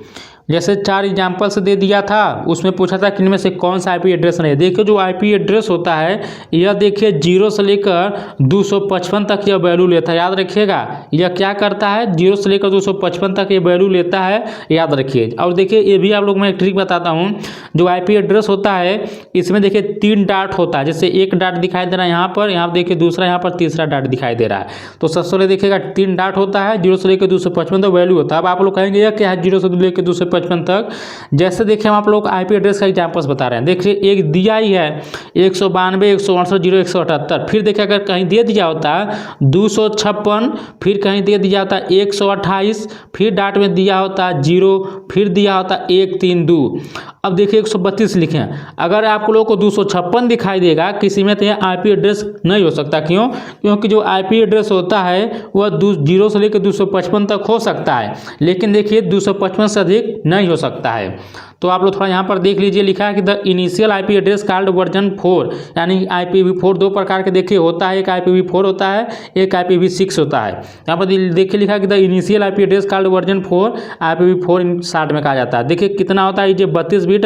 जैसे 4 एग्जाम्पल्स दे दिया था, उसमें पूछा था कि इनमें से कौन सा आईपी एड्रेस नहीं है। देखिए जो आईपी एड्रेस होता है यह देखिए 0 से लेकर 255 तक यह वैल्यू लेता है, याद रखिएगा। यह क्या करता है, 0 से लेकर 255 तक ये वैल्यू लेता है, याद रखिए। और देखिए ये भी आप लोग मैं एक ट्रिक बताता हूँ। जो आईपी एड्रेस होता है इसमें देखिए 3 डाट होता है, जैसे एक डाट दिखाई दे रहा है यहाँ पर, यहाँ देखिए दूसरा, यहाँ पर तीसरा डाट दिखाई दे रहा है। तो सबसे पहले देखिएगा 3 डाट होता है, 0 से लेकर 255 तक वैल्यू होता है। अब आप लोग कहेंगे यह क्या है 0 से लेकर 255 तक। जैसे देखिए हम आप लोग आईपी एड्रेस का एग्जाम्पल्स बता रहे हैं। देखिए एक दिया ही है 192 168 0 178, फिर देखिए अगर कहीं दे दिया होता 256, फिर कहीं दे दिया होता 128, फिर डाट में दिया होता 0, फिर दिया होता 132। अब देखिए 132 लिखें, अगर आप लोगों को 256 दिखाई देगा किसी में, तो यह आईपी एड्रेस नहीं हो सकता। क्यों? क्योंकि जो आईपी एड्रेस होता है वह 0 से लेकर 255 तक हो सकता है, लेकिन देखिए 255 से अधिक नहीं हो सकता है। तो आप लोग थोड़ा यहाँ पर देख लीजिए, लिखा है कि the initial IP address called version 4, यानी IPv4 दो प्रकार के देखिए होता है, एक IPv4 होता है, एक IPv6 होता है। यहाँ पर देखिए लिखा है कि the initial IP address called version 4 IPv4 in short में कहा जाता है। देखिए कितना होता है, ये 32 bit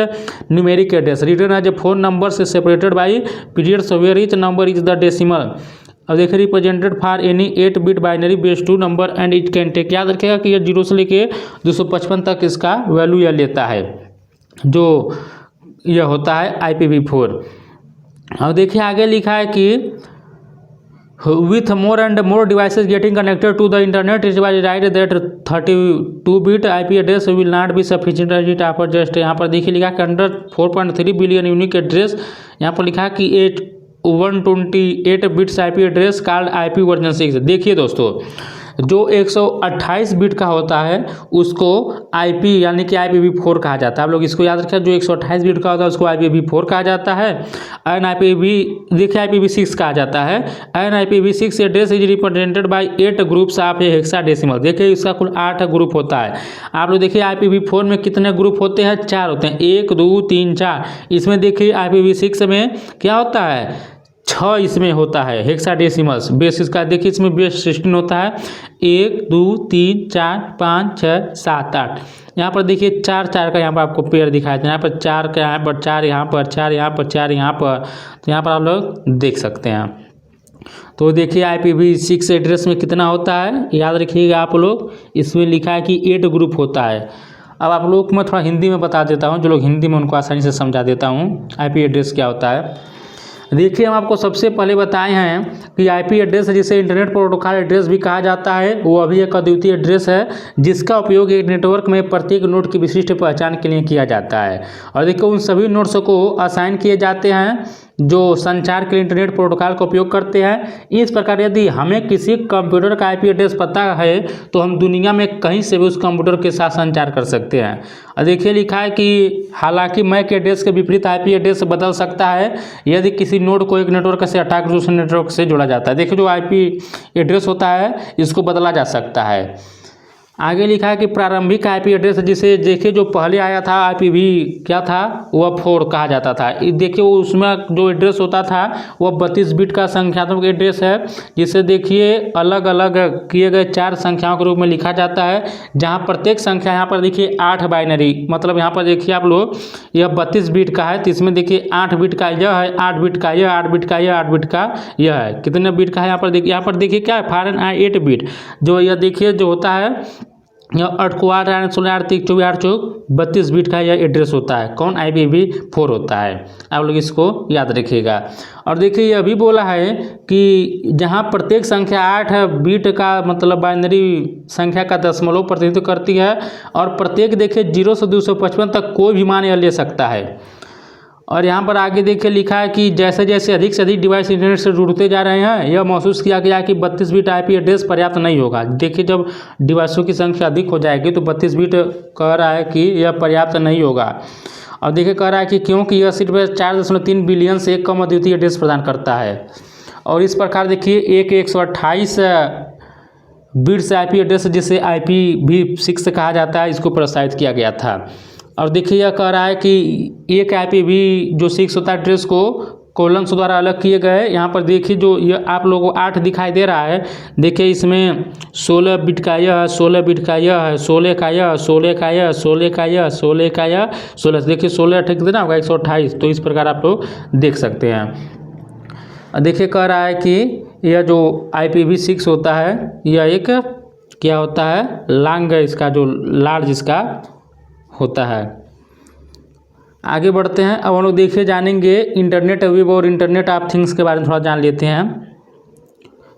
numeric address return as a 4 number से separated by periods where each number is the decimal. अब देखिए represented for any 8 bit binary base 2 number and it can take, याद रखिएगा कि यह 0 से लेके 255 तक इसका वैल्यू यह लेता है, जो यह होता है IPv4। अब देखिए आगे लिखा है कि with more and more devices getting connected to the internet it was right that 32 bit IP address will not be sufficient as it offers just, यहाँ पर देखिए लिखा है अंडर 4.3 बिलियन यूनिक एड्रेस। यहाँ पर लिखा है कि 128 bits IP address called IP version 6। देखिए दोस्तों जो 128 बिट का होता है उसको IP यानी कि IPv4 कहा जाता है। आप लोग इसको याद रखें, जो 128 बिट का होता है उसको IPv4 कहा जाता है। एंड देखिए IPv6 कहा जाता है। And IPv6 address is represented by 8 groups of A hexadecimal. देखिए इसका कुल 8 ग्रुप होता है। आप लोग देखिए IPv4 में कितने ग्रुप होते हैं, 4 होते हैं, 1 2 3 4। इसमें देखिए IPv6 में क्या होता है, 6 इसमें होता है हेक्साडेसिमल्स बेस इसका। देखिए इसमें बेस 16 होता है, 1 2 3 4 5 6 7 8। यहाँ पर देखिए 4 4 का यहाँ पर आपको पेयर दिखाई दे, यहाँ पर 4 का, यहाँ पर 4, यहाँ पर 4, यहाँ पर 4, यहाँ पर, तो यहाँ पर आप लोग देख सकते हैं। तो देखिए IPv6 एड्रेस में कितना होता है, याद रखिएगा आप लोग, इसमें लिखा है कि 8 ग्रुप होता है। अब आप लोग को मैं थोड़ा हिंदी में बता देता हूँ, जो लोग हिंदी में उनको आसानी से समझा देता हूँ IP एड्रेस क्या होता है। देखिए हम आपको सबसे पहले बताए हैं कि IP एड्रेस जिसे इंटरनेट प्रोटोकॉल एड्रेस भी कहा जाता है, वो अभी एक अद्वितीय एड्रेस है जिसका उपयोग एक नेटवर्क में प्रत्येक नोड की विशिष्ट पहचान के लिए किया जाता है। और देखिए उन सभी नोड्स को असाइन किए जाते हैं जो संचार के लिए इंटरनेट प्रोटोकॉल का उपयोग करते हैं। इस प्रकार यदि हमें किसी कंप्यूटर का IP एड्रेस पता है तो हम दुनिया में कहीं से भी उस कंप्यूटर के साथ संचार कर सकते हैं। और देखिए लिखा है कि हालांकि मैक एड्रेस के विपरीत IP एड्रेस बदल सकता है यदि किसी नोड को एक नेटवर्क से हटाकर दूसरे नेटवर्क से जोड़ा जाता है। देखिए जो IP एड्रेस होता है इसको बदला जा सकता है। आगे लिखा है कि प्रारंभिक IP एड्रेस जिसे देखिए जो पहले आया था IPv क्या था, वह 4 कहा जाता था। देखिए उसमें जो एड्रेस होता था वह 32 बिट का संख्यात्मक एड्रेस है, जिसे देखिए अलग अलग किए गए 4 संख्याओं के रूप में लिखा जाता है, जहां प्रत्येक संख्या यहाँ पर देखिए 8 बाइनरी, मतलब यहाँ पर देखिए आप लोग यह 32 बिट का है, तो इसमें देखिए 8 बिट का यह है, 8 बिट का यह, 8 बिट का यह, 8 बिट का यह है। कितने बिट का है यहाँ पर देखिए क्या है, फॉरेन 8 बिट, जो यह देखिए जो होता है 8 को 8 8 16 8 3 24 8 चौक 32 बिट का यह एड्रेस होता है। कौन, IPv4 होता है। आप लोग इसको याद रखिएगा। और देखिए यह भी बोला है कि जहां प्रत्येक संख्या 8 बिट का मतलब बाइनरी संख्या का दशमलव प्रतिनिधित्व करती है, और प्रत्येक देखिए 0 से 255 तक कोई भी मान यह ले सकता है। और यहाँ पर आगे देखिए लिखा है कि जैसे जैसे अधिक से अधिक डिवाइस इंटरनेट से जुड़ते जा रहे हैं, यह महसूस किया गया कि 32 बिट IP एड्रेस पर्याप्त नहीं होगा। देखिए जब डिवाइसों की संख्या अधिक हो जाएगी तो 32 बिट कह रहा है कि यह पर्याप्त नहीं होगा। और देखिए कह रहा है कि क्योंकि यह सिर्फ 4.3 बिलियन से एक कम अद्वितीय एड्रेस प्रदान करता है। और इस प्रकार देखिए एक 128 बिट्स IP एड्रेस जिसे IPv6 कहा जाता है, इसको प्रोत्साहित किया गया था। और देखिए यह कह रहा है कि एक IPv6 होता है एड्रेस को कॉलम्स द्वारा अलग किए गए। यहाँ पर देखिए जो ये आप लोगों को 8 दिखाई दे रहा है, देखिए इसमें 16 बिट का यह है, 16 बिट का यह है, 16 का यह, 16 का यह, 16 का यह, 16 का यह, 16 देखिए 16 ठीक देना होगा 128। तो इस प्रकार आप लोग देख सकते हैं। देखिए कह रहा है कि यह जो IPv6 होता है यह एक क्या होता है, लॉन्ग इसका जो लार्ज इसका होता है। आगे बढ़ते हैं। अब हम लोग देखिए जानेंगे इंटरनेट वेब और इंटरनेट ऑफ थिंग्स के बारे में थोड़ा जान लेते हैं।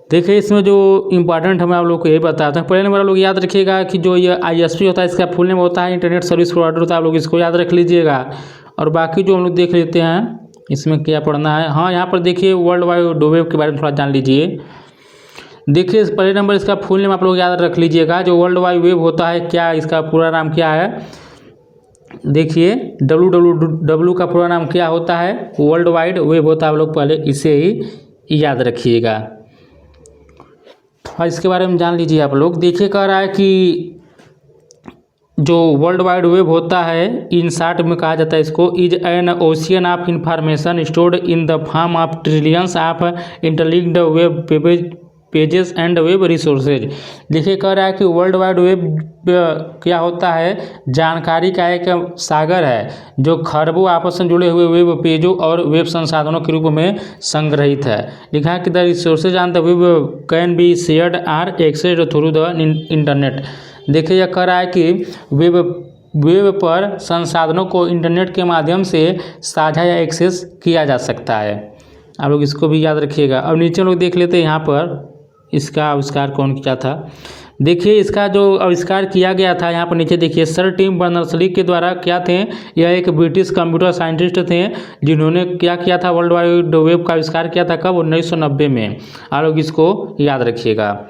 देखिए इसमें जो इम्पोर्टेंट हम आप लोग को यही बताते हैं। पहले नंबर आप लोग याद रखिएगा कि जो ये ISP होता है इसका फुल नेम होता है इंटरनेट सर्विस प्रोवाइडर होता है, आप लोग इसको याद रख लीजिएगा। और बाकी जो हम लोग देख लेते हैं इसमें क्या पढ़ना है। हाँ, यहाँ पर देखिए वर्ल्ड वाइड वेब के बारे में थोड़ा जान लीजिए। देखिए पहले नंबर इसका फुल नेम आप लोग याद रख लीजिएगा। जो वर्ल्ड वाइड वेब होता है क्या, इसका पूरा नाम क्या है, देखिए www का पूरा नाम क्या होता है, वर्ल्ड वाइड वेब होता है। आप लोग पहले इसे ही याद रखिएगा और इसके बारे में जान लीजिए आप लोग। देखिए कह रहा है कि जो वर्ल्ड वाइड वेब होता है इन शॉर्ट में कहा जाता है इसको is an ocean of information stored in the form of trillions of interlinked web pages and web resources. देखिए कह रहा है कि वर्ल्ड वाइड वेब क्या होता है, जानकारी का एक सागर है जो खरबों आपस में जुड़े हुए वेब पेजों और वेब संसाधनों के रूप में संग्रहित है। लिखा है कि the resources on the web can be shared or accessed through the internet. देखिए यह कह रहा है कि वेब पर संसाधनों को इंटरनेट के माध्यम से साझा या एक्सेस किया जा सकता है। आप लोग इसको भी याद रखिएगा। अब नीचे लोग देख लेते हैं यहाँ पर इसका आविष्कार कौन किया था। देखिए इसका जो आविष्कार किया गया था यहाँ पर नीचे देखिए सर टिम बर्नर्स-ली के द्वारा क्या थे, यह एक ब्रिटिश कंप्यूटर साइंटिस्ट थे जिन्होंने क्या किया था, वर्ल्ड वाइड वेब का आविष्कार किया था कब, 1990 में। आप लोग इसको याद रखिएगा।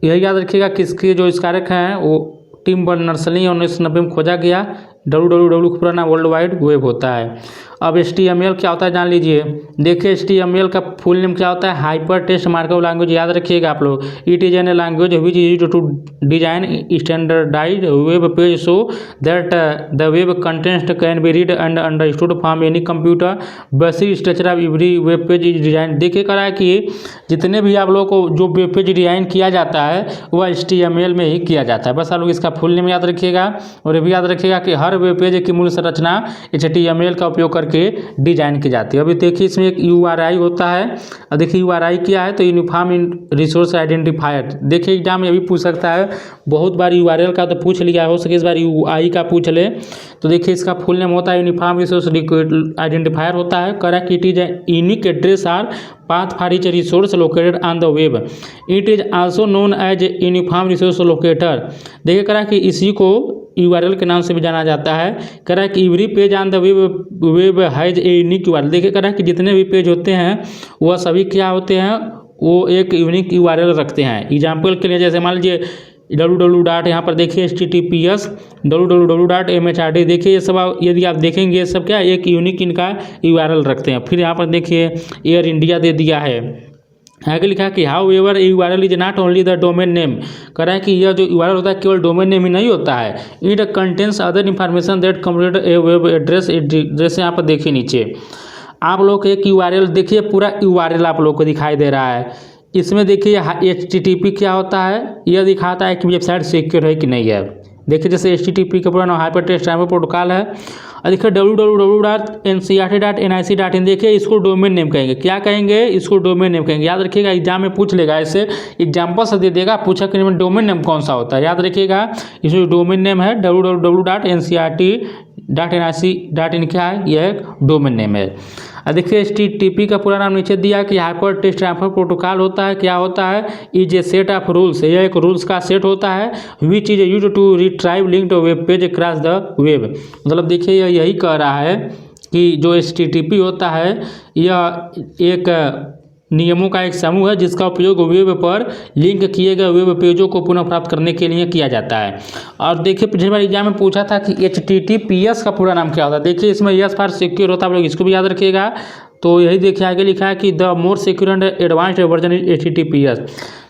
यह याद रखिएगा किसके जो आविष्कारक हैं वो टिम बर्नर्स-ली 1990 में खोजा गया। www का पूरा नाम वर्ल्ड वाइड वेब होता है। अब HTML क्या होता है जान लीजिए। देखिए HTML का फुल नेम क्या होता है, हाइपर टेक्स्ट मार्कअप लैंग्वेज। याद रखिएगा आप लोग। It is an language which is to design standardised web page so that the web content can be read and understood from any computer. Basic structure of every web page is design. देखिए करा है कि जितने भी आप लोग को जो वेब पेज डिजाइन किया जाता है वह HTML में ही किया जाता है। बस आप लोग इसका फुल नेम याद रखिएगा। और ये भी याद रखिएगा कि हर वेब पेज की मूल संरचना HTML का उपयोग करके डिजाइन की जाती है। अभी देखिए इसमें एक URI होता है। और देखिए URI क्या है, तो यूनिफॉर्म रिसोर्स आइडेंटिफायर। देखिए एग्जाम में भी पूछ सकता है, बहुत बार URL का तो पूछ लिया, हो सके इस बार UI का पूछ ले। तो देखिए इसका फुल नेम होता है यूनिफॉर्म रिसोर्स आइडेंटिफायर होता है। Correct, it is unique address or path for each resource located on the web. It is also known as uniform resource locator. देखिए करा कि इसी को URL के नाम से भी जाना जाता है। करा कि every page on the web has a unique URL। देखिए करा कि जितने भी पेज होते हैं वह सभी क्या होते हैं, वो एक यूनिक URL रखते हैं। एग्जाम्पल के लिए जैसे मान लीजिए www. यहाँ पर देखिए HTTPS www.mhrd। देखिए ये सब यदि आप देखेंगे ये सब क्या एक यूनिक इनका URL रखते हैं। फिर यहाँ पर देखिए एयर इंडिया दे दिया है। आगे लिखा है कि how ever URL is not only the domain name. कह रहा है कि यह जो URL होता है केवल डोमेन नेम ही नहीं होता है, it contains other information that complete A web address. जैसे यहाँ पर देखिए नीचे आप लोग को एक URL देखिए, पूरा URL आप लोग को दिखाई दे रहा है। इसमें देखिए HTTP क्या होता है, यह दिखाता है कि वेबसाइट सिक्योर है कि नहीं है। देखिए जैसे HTTP का पूरा नाम हाइपर टेक्स्ट ट्रांसफर प्रोटोकॉल है। और देखिए www.ncrt.nic.in। देखिए इसको डोमेन नेम कहेंगे। क्या कहेंगे, इसको डोमेन नेम कहेंगे। याद रखिएगा एग्जाम में पूछ लेगा, ऐसे एग्जाम्पल से दे देगा, पूछा कि डोमेन नेम कौन सा होता है। याद रखिएगा इसमें डोमेन नेम है www.ncrt.nic.in। क्या है, यह एक डोमेन नेम है। और देखिए HTTP का पूरा नाम नीचे दिया कि हाइपर टेक्स्ट ट्रांसफर प्रोटोकॉल होता है। क्या होता है, is a set of rules. यह एक रूल्स का सेट होता है which is used to retrieve linked web page across the web. मतलब देखिए यह यही कह रहा है कि जो HTTP होता है यह एक नियमों का एक समूह है जिसका उपयोग वेब पर लिंक किए गए वेब पेजों को पुनः प्राप्त करने के लिए किया जाता है। और देखिए पिछली बार एग्जाम में पूछा था कि HTTPS का पूरा नाम क्या होता है। देखिए इसमें यस फॉर सिक्योर होता है, आप लोग इसको भी याद रखिएगा। तो यही देखिए आगे लिखा है कि the more secure and advanced version is HTTPS।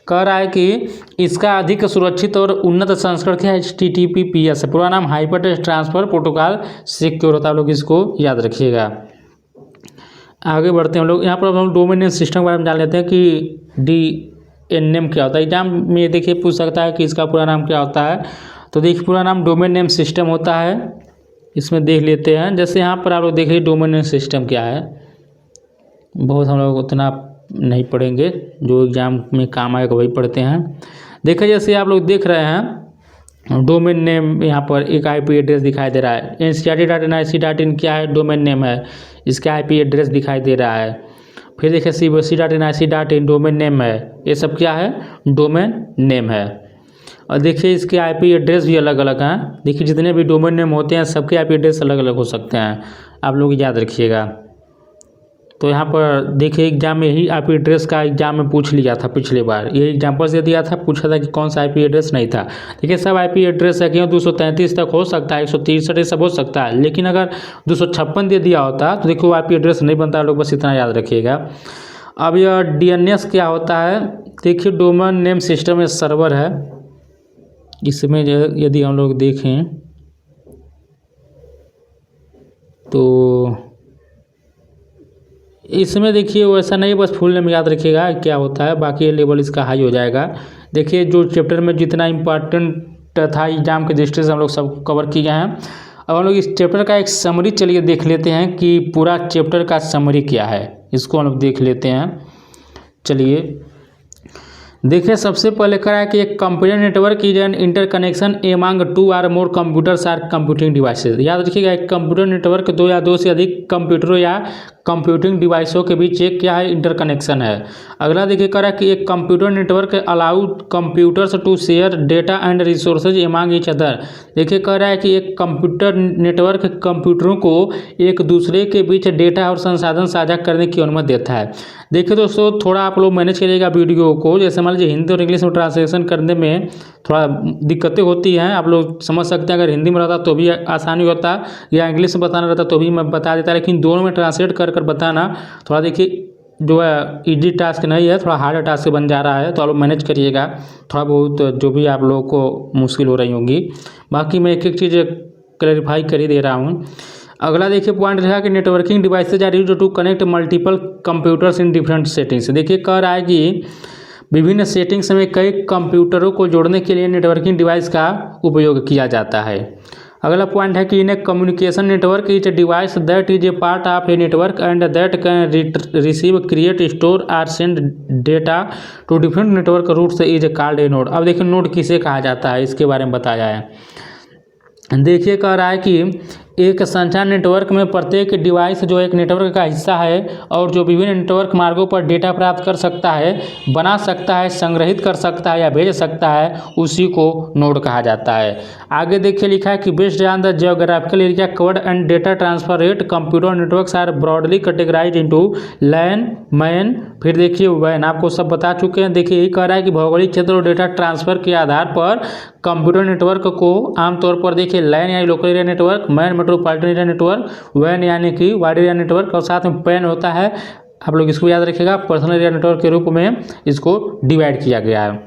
कह रहा है कि इसका अधिक सुरक्षित और उन्नत संस्करण क्या है, HTTPS है। पूरा नाम hyper text transfer protocol secure होता है, आप लोग इसको याद रखिएगा। आगे बढ़ते हैं हम लोग। यहाँ पर हम डोमेन नेम सिस्टम के बारे में जान लेते हैं कि DNN क्या होता है। एग्जाम में देखिए पूछ सकता है कि इसका पूरा नाम क्या होता है। तो देखिए पूरा नाम डोमेन नेम सिस्टम होता है। इसमें देख लेते हैं। जैसे यहाँ पर आप लोग देखिए डोमेन नेम सिस्टम क्या है। बहुत हम लोग उतना नहीं पढ़ेंगे, जो एग्जाम में काम आएगा वही पढ़ते हैं। देखिए जैसे आप लोग देख रहे हैं डोमेन नेम, यहाँ पर एक IP एड्रेस दिखाई दे रहा है। NCERT.nic.in क्या है, डोमेन नेम है, इसका IP एड्रेस दिखाई दे रहा है। फिर देखिए CBSE.nic.in डोमेन नेम है। ये सब क्या है, डोमेन नेम है। और देखिए इसके IP एड्रेस भी अलग अलग हैं। देखिए जितने भी डोमेन नेम होते हैं सबके IP एड्रेस अलग अलग हो सकते हैं, आप लोग याद रखिएगा। तो यहाँ पर देखिए एग्जाम में यही IP एड्रेस का एग्जाम में पूछ लिया था पिछले बार, ये एग्जाम्पल से दिया था, पूछा था कि कौन सा IP एड्रेस नहीं था। देखिए सब IP एड्रेस है कि 233 तक हो सकता है, 163 सब हो सकता है, लेकिन अगर 256 दे दिया होता तो देखो IP एड्रेस नहीं बनता। लोग बस इतना याद रखिएगा। अब यह DNS क्या होता है। देखिए डोमेन नेम सिस्टम में सर्वर है। इसमें यदि हम लोग देखें तो इसमें देखिए वैसा नहीं, बस फुल नेम याद रखिएगा क्या होता है, बाकी लेवल इसका हाई हो जाएगा। देखिए जो चैप्टर में जितना इम्पोर्टेंट था एग्जाम के दृष्टि से हम लोग सब कवर किए हैं। अब हम लोग इस चैप्टर का एक समरी चलिए देख लेते हैं कि पूरा चैप्टर का समरी क्या है, इसको हम लोग देख लेते हैं। चलिए देखिए सबसे पहले कहा है कि एक computer network is an interconnection among 2 और मोर कंप्यूटर्स आर कंप्यूटिंग डिवाइसेज। याद रखिएगा एक कंप्यूटर नेटवर्क 2 या 2 से अधिक कंप्यूटरों या कंप्यूटिंग डिवाइसों के बीच एक क्या है, इंटरकनेक्शन है। अगला देखिए कह रहा है कि एक computer network allowed computers to share data and resources among each other. देखिए कह रहा है कि एक कंप्यूटर नेटवर्क कंप्यूटरों को एक दूसरे के बीच डेटा और संसाधन साझा करने की अनुमति देता है। देखिए दोस्तों थोड़ा आप लोग मैनेज करिएगा वीडियो को, जैसे मान लीजिए हिंदी और इंग्लिश में ट्रांसलेशन करने में थोड़ा दिक्कतें होती हैं, आप लोग समझ सकते हैं। अगर हिंदी में रहता तो भी आसानी होता, या इंग्लिश में बताना रहता तो भी मैं बता देता, लेकिन दोनों में ट्रांसलेट कर बताना थोड़ा देखिए जो है इजी टास्क नहीं है, थोड़ा हार्ड टास्क बन जा रहा है। तो आप लोग मैनेज करिएगा, थोड़ा बहुत जो भी आप लोगों को मुश्किल हो रही होंगी। बाकी मैं एक एक चीज़ क्लैरिफाई कर ही दे रहा हूँ। अगला देखिए पॉइंट रहा कि networking devices are used to connect multiple computers in different settings. देखिए कह रहा है कि विभिन्न सेटिंग्स में कई कंप्यूटरों को जोड़ने के लिए नेटवर्किंग डिवाइस का उपयोग किया जाता है। अगला पॉइंट है कि in a communication network is a device that is a part of a network and that can receive create store or send data to different network routes is called a node. अब देखिए नोड किसे कहा जाता है, इसके बारे में बताया है। देखिए कह रहा है कि एक संचार नेटवर्क में प्रत्येक डिवाइस जो एक नेटवर्क का हिस्सा है और जो विभिन्न नेटवर्क मार्गों पर डेटा प्राप्त कर सकता है, बना सकता है, संग्रहित कर सकता है या भेज सकता है, उसी को नोड कहा जाता है। आगे देखिए लिखा है कि based on the geographical area covered and data transfer rate computer networks are broadly categorised into LAN, MAN, फिर देखिए वैन, आपको सब बता चुके हैं। देखिए यही कह रहा है कि भौगोलिक क्षेत्र और डेटा ट्रांसफर के आधार पर कंप्यूटर नेटवर्क को आमतौर पर देखिए लैन यानी local area network, MAN metropolitan area network, वैन यानी कि वाइड एरिया नेटवर्क, और साथ में पैन होता है, आप लोग इसको याद रखिएगा, पर्सनल एरिया नेटवर्क के रूप में इसको डिवाइड किया गया है।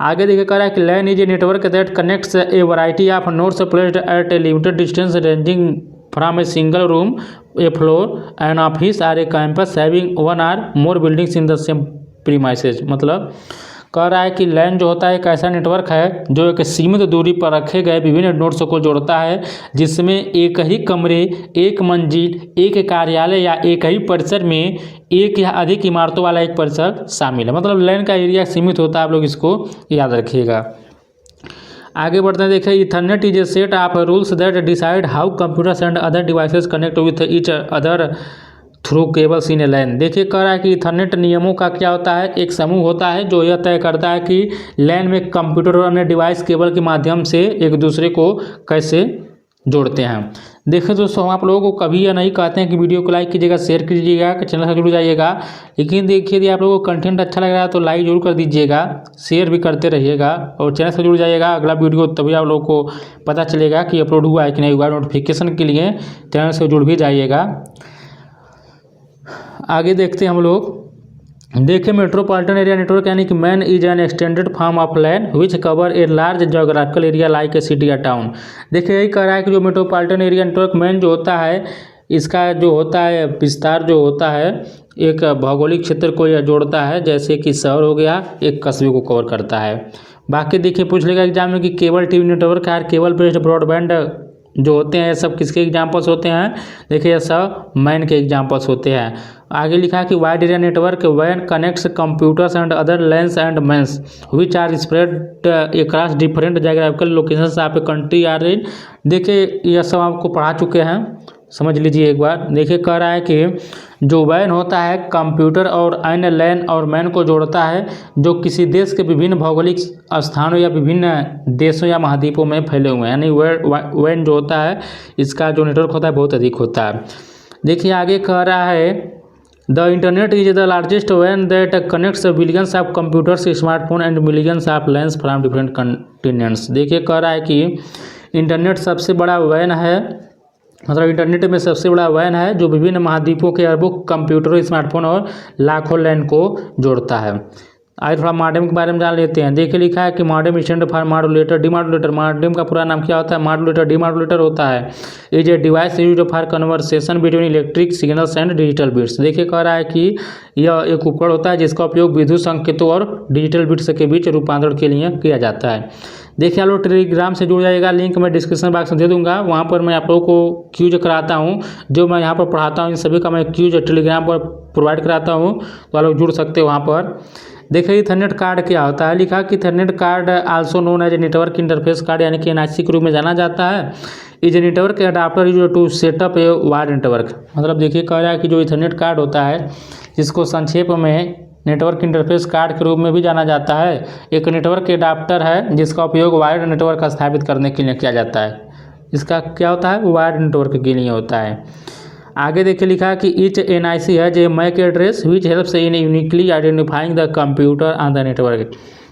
आगे देखिए कह रहा है कि LAN is a network that connects a variety of nodes placed at a limited distance ranging from a single room, a floor, an office or a campus having one or more buildings in the same premises. मतलब कह रहा है कि लैन जो होता है एक ऐसा नेटवर्क है जो एक सीमित दूरी पर रखे गए विभिन्न नोड्स को जोड़ता है, जिसमें एक ही कमरे, एक मंजिल, एक कार्यालय या एक ही परिसर में एक या अधिक इमारतों वाला एक परिसर शामिल है। मतलब लैन का एरिया सीमित होता है, आप लोग इसको याद रखिएगा। आगे बढ़ते हैं। देखिए Ethernet is a set of rules that decide how computers and other devices connect with each other through cables in a LAN. देखिए कह रहा है कि इथरनेट नियमों का क्या होता है, एक समूह होता है जो यह तय करता है कि लैन में कंप्यूटर और अन्य डिवाइस केबल के माध्यम से एक दूसरे को कैसे जोड़ते हैं। देखिए दोस्तों हम आप लोगों को कभी यह नहीं कहते हैं कि वीडियो को लाइक कीजिएगा, शेयर कीजिएगा, चैनल से जुड़ जाइएगा, लेकिन देखिए यदि आप लोगों को कंटेंट अच्छा लग रहा है तो लाइक जरूर कर दीजिएगा, शेयर भी करते रहिएगा और चैनल से जुड़ जाइएगा। अगला वीडियो तभी आप लोगों को पता चलेगा कि अपलोड हुआ है कि नहीं हुआ। नोटिफिकेशन के लिए चैनल से जुड़ भी जाइएगा। आगे देखते हैं हम लोग। देखिए मेट्रोपॉलिटन एरिया नेटवर्क यानी कि MAN is an extended form of LAN which cover a large geographical area like a city या टाउन। देखिए यही कह रहा है कि जो मेट्रोपॉलिटन एरिया नेटवर्क मैन जो होता है इसका जो होता है विस्तार जो होता है एक भौगोलिक क्षेत्र को यह जोड़ता है, जैसे कि शहर हो गया एक कस्बे को कवर करता है। बाकी देखिए पूछ लेगा एग्जाम में कि केबल टीवी नेटवर्क है, केबल बेस्ड ब्रॉडबैंड जो होते हैं ये सब किसके एग्जाम्पल्स होते हैं, देखिए ये सब मैन के एग्जाम्पल्स होते हैं। आगे लिखा है कि वाइड एरिया नेटवर्क वैन connects computers and other LANs and MANs which are spread across different geographical locations of a country or in. देखिए यह सब आपको पढ़ा चुके हैं, समझ लीजिए एक बार। देखिए कह रहा है कि जो वैन होता है कंप्यूटर और अन्य लैन और मैन को जोड़ता है जो किसी देश के विभिन्न भौगोलिक स्थानों या विभिन्न देशों या महाद्वीपों में फैले हुए हैं, यानी वैन जो होता है इसका जो नेटवर्क होता है बहुत अधिक होता है। देखिए आगे कह रहा है the internet is the largest वैन that connects billions of computers smartphone and millions of LANs from different continents. देखिए कह रहा है कि इंटरनेट सबसे बड़ा वैन है, मतलब इंटरनेट में सबसे बड़ा वैन है जो विभिन्न महाद्वीपों के अरबों कंप्यूटरों स्मार्टफोन और लाखों लैंड को जोड़ता है। आइए थोड़ा मॉडेम के बारे में जान लेते हैं। देखिए लिखा है कि modem stand for modulator demodulator. Modem का पूरा नाम क्या होता है, मॉड्यूलेटर डीमॉड्यूलेटर होता है। Is a device used for conversation between electric signals and digital bits. देखिए कह रहा है कि यह एक उपकरण होता है जिसका उपयोग विद्युत संकेतों और डिजिटल बिट्स के बीच रूपांतरण के लिए किया जाता है। देखिए आप लोग टेलीग्राम से जुड़ जाएगा, लिंक मैं डिस्क्रिप्शन बॉक्स में दे दूंगा, वहाँ पर मैं आप लोगों को क्यूज कराता हूँ, जो मैं यहाँ पर पढ़ाता हूँ इन सभी का मैं क्यूज टेलीग्राम पर प्रोवाइड कराता हूँ, तो आप लोग जुड़ सकते हो वहाँ पर। देखिए इथरनेट कार्ड क्या होता है, लिखा कि ethernet card also known as a network interface card यानी कि एनआईसी के रूप में जाना जाता है। Is a network adapter use to setup a wired network. मतलब देखिए कह रहा है कि जो इथरनेट कार्ड होता है जिसको संक्षेप में नेटवर्क इंटरफेस कार्ड के रूप में भी जाना जाता है, एक नेटवर्क एडाप्टर है जिसका उपयोग वायर्ड नेटवर्क स्थापित करने के लिए किया जाता है। इसका क्या होता है, वायर्ड नेटवर्क के लिए होता है। आगे देखिए लिखा है कि ईच एनआईसी है जो MAC address which helps in uniquely identifying the computer on the network.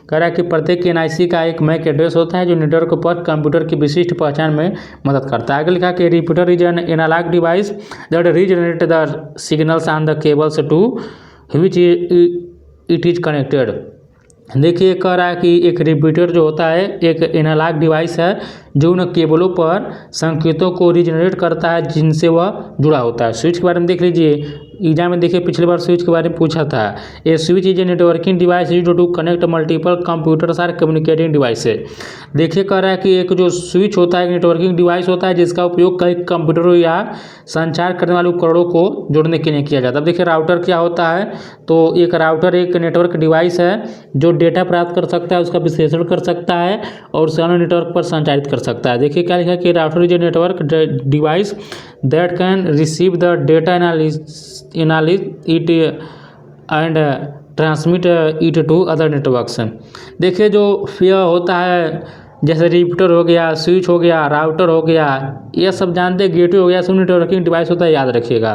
कह रहा है कि प्रत्येक एनआईसी का एक मैक एड्रेस होता है जो नेटवर्क पर कंप्यूटर की विशिष्ट पहचान में मदद करता है। आगे लिखा कि repeater is an analogue device that regenerate the signals on the cables to which it is connected. देखिए कह रहा है कि एक रिपीटर जो होता है एक एनालॉग डिवाइस है जो उन केबलों पर संकेतों को रीजनरेट करता है जिनसे वह जुड़ा होता है। स्विच के बारे में देख लीजिए, एग्जाम में देखिए पिछले बार स्विच के बारे में पूछा था। A switch is a networking device used to connect multiple computers or communicating devices. देखिए कह रहा है कि एक जो स्विच होता है एक नेटवर्किंग डिवाइस होता है जिसका उपयोग कई कंप्यूटरों या संचार करने वाले उपकरणों को जोड़ने के लिए किया जाता है। देखिए राउटर क्या होता है, तो एक राउटर एक नेटवर्क डिवाइस है जो डेटा प्राप्त कर सकता है, उसका विश्लेषण कर सकता है और उसे अन्य नेटवर्क पर संचारित कर सकता है। देखिए क्या लिखा है कि router is a network device that can receive the data analyse it and transmit it to other networks. देखिए जो यह होता है जैसे रिपीटर हो गया, स्विच हो गया, राउटर हो गया, ये सब जानते हैं, गेटवे हो गया, सब नेटवर्किंग डिवाइस होता है, याद रखिएगा।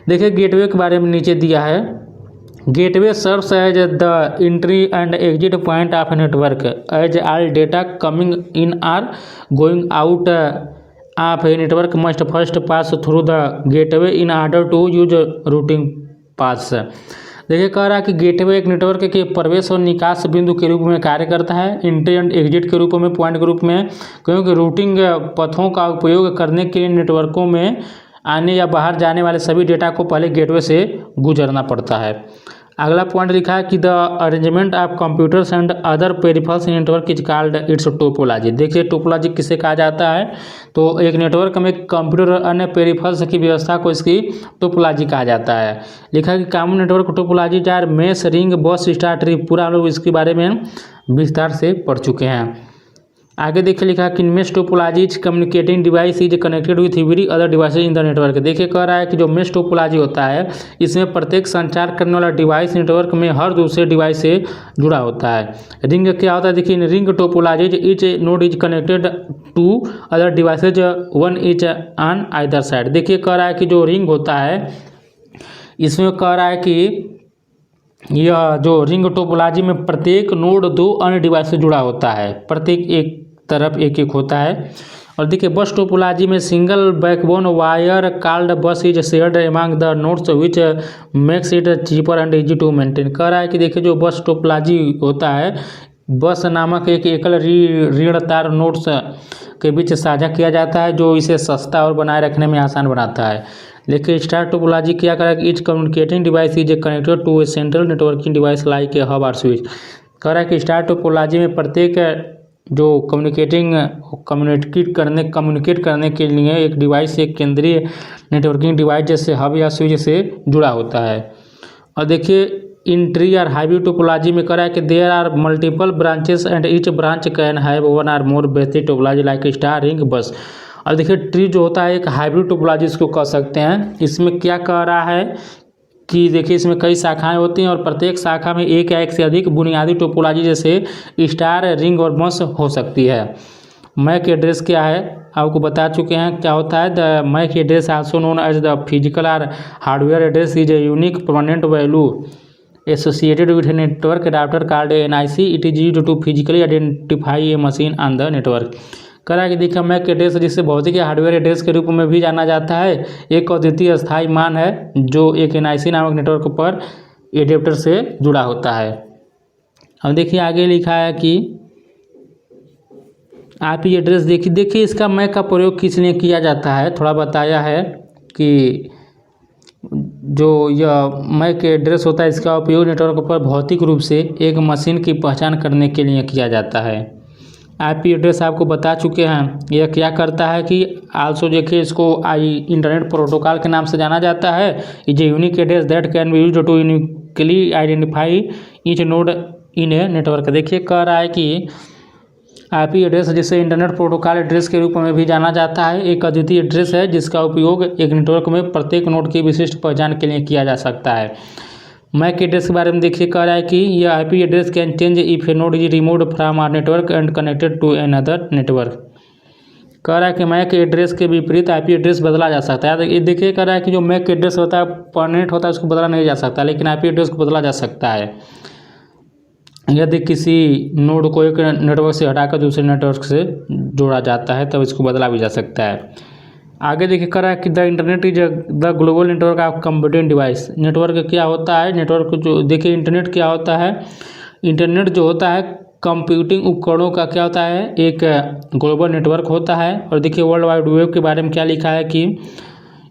देखिए गेटवे के बारे में नीचे दिया है, gateway serves as the entry and exit point of network as all data coming in or going out of a network must first pass through the gateway in order to use routing pass. देखिए कह रहा है कि गेटवे एक नेटवर्क के प्रवेश और निकास बिंदु के रूप में कार्य करता है, एंट्री एंड एग्जिट के रूप में, पॉइंट के रूप में, क्योंकि रूटिंग पथों का उपयोग करने के लिए नेटवर्कों में आने या बाहर जाने वाले सभी डेटा को पहले गेटवे से गुजरना पड़ता है। अगला पॉइंट लिखा है कि the arrangement of computers and other peripherals in network is called its topology. देखिए टोपोलॉजी किसे कहा जाता है, तो एक नेटवर्क में कंप्यूटर और अन्य पेरिफेरल्स की व्यवस्था को इसकी टोपोलॉजी कहा जाता है। लिखा है कि common network topology jar mesh ring bus star tree, पूरा लोग इसके बारे में विस्तार से पढ़ चुके हैं। आगे देखिए लिखा कि mesh topology is communicating device is connected with every other devices in the network. देखिए कह रहा है कि जो मेश टोपोलॉजी होता है इसमें प्रत्येक संचार करने वाला डिवाइस नेटवर्क में हर दूसरे डिवाइस से जुड़ा होता है। रिंग क्या होता है, देखिए ring topology each node is connected to other devices one each on either side. देखिए कह रहा है कि जो रिंग होता है इसमें कह रहा है कि यह जो रिंग टोपोलॉजी में प्रत्येक नोड दो अन्य डिवाइस से जुड़ा होता है, प्रत्येक एक तरफ एक एक होता है। और देखिए बस टोपोलॉजी में single backbone wire called bus is shared among the nodes which makes it cheaper and easy to maintain. कह रहा है कि देखिए जो बस टोपोलॉजी होता है बस नामक एक एकल ऋण तार नोड्स के बीच साझा किया जाता है, जो इसे सस्ता और बनाए रखने में आसान बनाता है। लेकिन स्टार टोपोलॉजी क्या करा कि each communicating device is connected to a central networking device like a hub और स्विच। कह रहा है कि स्टार टोपोलॉजी में प्रत्येक जो कम्युनिकेट करने के लिए एक डिवाइस एक केंद्रीय नेटवर्किंग डिवाइस जैसे हब या स्विच से जुड़ा होता है। और देखिए इंट्री और हाइब्रिड टोपोलॉजी में करा है कि there are multiple branches and each branch can have one और more basic topology like star, ring, bus. और देखिए ट्री जो होता है एक हाइब्रिड टोपोलॉजी इसको कह सकते हैं। इसमें क्या कह रहा है कि देखिए इसमें कई शाखाएं होती हैं और प्रत्येक शाखा में एक या एक से अधिक बुनियादी टोपोलॉजी जैसे स्टार, रिंग और बस हो सकती है। मैक एड्रेस क्या है आपको बता चुके हैं क्या होता है। The MAC address also known as the physical और hardware address is a unique permanent value associated with network adapter called NIC। It is used to physically identify a machine on the network. कह रहा है कि देखिए मैक एड्रेस जिसे भौतिक या हार्डवेयर एड्रेस के रूप में भी जाना जाता है, एक अद्वितीय स्थायी मान है जो एक NIC नामक नेटवर्क पर एडेप्टर से जुड़ा होता है। अब देखिए आगे लिखा है कि IP एड्रेस देखिए इसका मैक का प्रयोग किस लिए किया जाता है, थोड़ा बताया है कि जो यह मैक एड्रेस होता है इसका उपयोग नेटवर्क पर भौतिक रूप से एक मशीन की पहचान करने के लिए किया जाता है। IP एड्रेस आपको बता चुके हैं यह क्या करता है कि आल्सो देखिए इसको इंटरनेट प्रोटोकॉल के नाम से जाना जाता है। Is a unique address that can be used to uniquely identify each node in a network. देखिए कह रहा है कि IP एड्रेस जिसे इंटरनेट प्रोटोकॉल एड्रेस के रूप में भी जाना जाता है, एक अद्वितीय एड्रेस है जिसका उपयोग एक नेटवर्क में प्रत्येक नोड की विशिष्ट पहचान के लिए किया जा सकता है। मैक एड्रेस के बारे में देखिए कह रहा है कि यह IP address can change if a node is removed from our network and connected to another network. कह रहा है कि मैक एड्रेस के विपरीत IP एड्रेस बदला जा सकता है। ये देखिए कह रहा है कि जो मैक एड्रेस होता है परमानेंट होता है उसको बदला नहीं जा सकता, लेकिन IP एड्रेस को बदला जा सकता है यदि किसी नोड को एक नेटवर्क से हटाकर दूसरे नेटवर्क से जोड़ा जाता है तब इसको बदला भी जा सकता है। आगे देखिए कर रहा है कि the internet is the global network of computing device. Network क्या होता है, नेटवर्क जो देखिए इंटरनेट क्या होता है, इंटरनेट जो होता है कंप्यूटिंग उपकरणों का क्या होता है एक ग्लोबल नेटवर्क होता है। और देखिए वर्ल्ड वाइड वेब के बारे में क्या लिखा है कि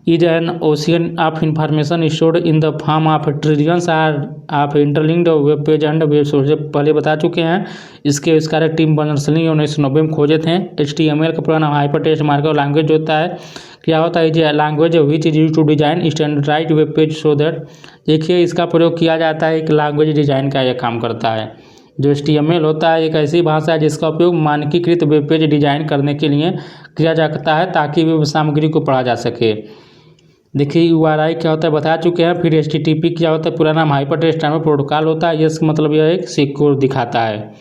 is an ocean of information stored in the form of trillions are of interlinked web page and web source. पहले बता चुके हैं इसके आविष्कारक टिम बर्नर्स-ली 1990 में खोजे थे। HTML का पूरा नाम हाइपर टेक्स्ट मार्कअप लैंग्वेज होता है। क्या होता है ये language which is use to design standardised web page so that. देखिए इसका प्रयोग किया जाता है एक लैंग्वेज डिजाइन का यह काम करता है। जो HTML होता है एक ऐसी भाषा है जिसका उपयोग मानकीकृत वेब पेज डिजाइन करने के लिए किया जाता है ताकि वेब सामग्री को पढ़ा जा सके। देखिए URI क्या होता है बता चुके हैं। फिर HTTP क्या होता है पूरा नाम हाइपर टेक्स्ट ट्रांसफर प्रोटोकॉल होता है। इसका मतलब यह एक सिक्योर दिखाता है।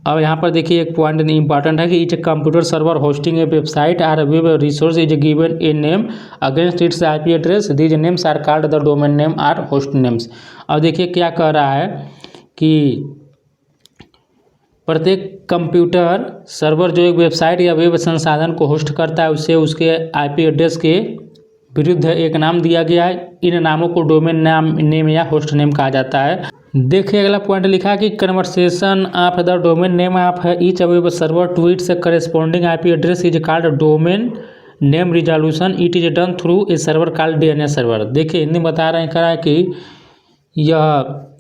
अब यहाँ पर देखिए एक पॉइंट इंपॉर्टेंट है कि each computer server hosting a website or web resource is given a name against its IP address. These names are called the domain name or host names. अब देखिए क्या कह रहा है कि प्रत्येक कंप्यूटर सर्वर जो एक वेबसाइट या वेब संसाधन को होस्ट करता है उसे उसके IP एड्रेस के विरुद्ध एक नाम दिया गया है। इन नामों को डोमेन नेम या होस्ट नेम कहा जाता है। देखिए अगला पॉइंट लिखा है कि conversation of the domain name of each web server to its corresponding IP address is called domain name resolution. It is done through a server called DNS server. देखिए हिंदी में बता रहे हैं करा है कि यह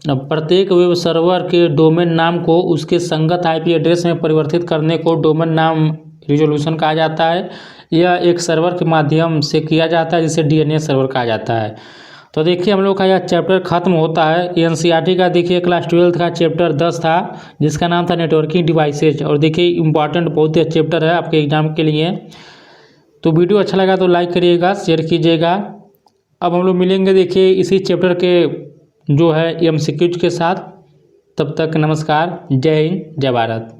प्रत्येक वेब सर्वर के डोमेन नाम को उसके संगत IP एड्रेस में परिवर्तित करने को डोमेन नाम रिजोल्यूशन कहा जाता है। यह एक सर्वर के माध्यम से किया जाता है जिसे DNS सर्वर कहा जाता है। तो देखिए हम लोग का यह चैप्टर खत्म होता है। NCERT का देखिए क्लास 12 का चैप्टर 10 था जिसका नाम था नेटवर्किंग डिवाइसेज। और देखिए इंपॉर्टेंट बहुत ही चैप्टर है आपके एग्जाम के लिए। तो वीडियो अच्छा लगा तो लाइक करिएगा, शेयर कीजिएगा। अब हम लोग मिलेंगे देखिए इसी चैप्टर के जो है MCQ के साथ। तब तक नमस्कार, जय हिंद, जय भारत।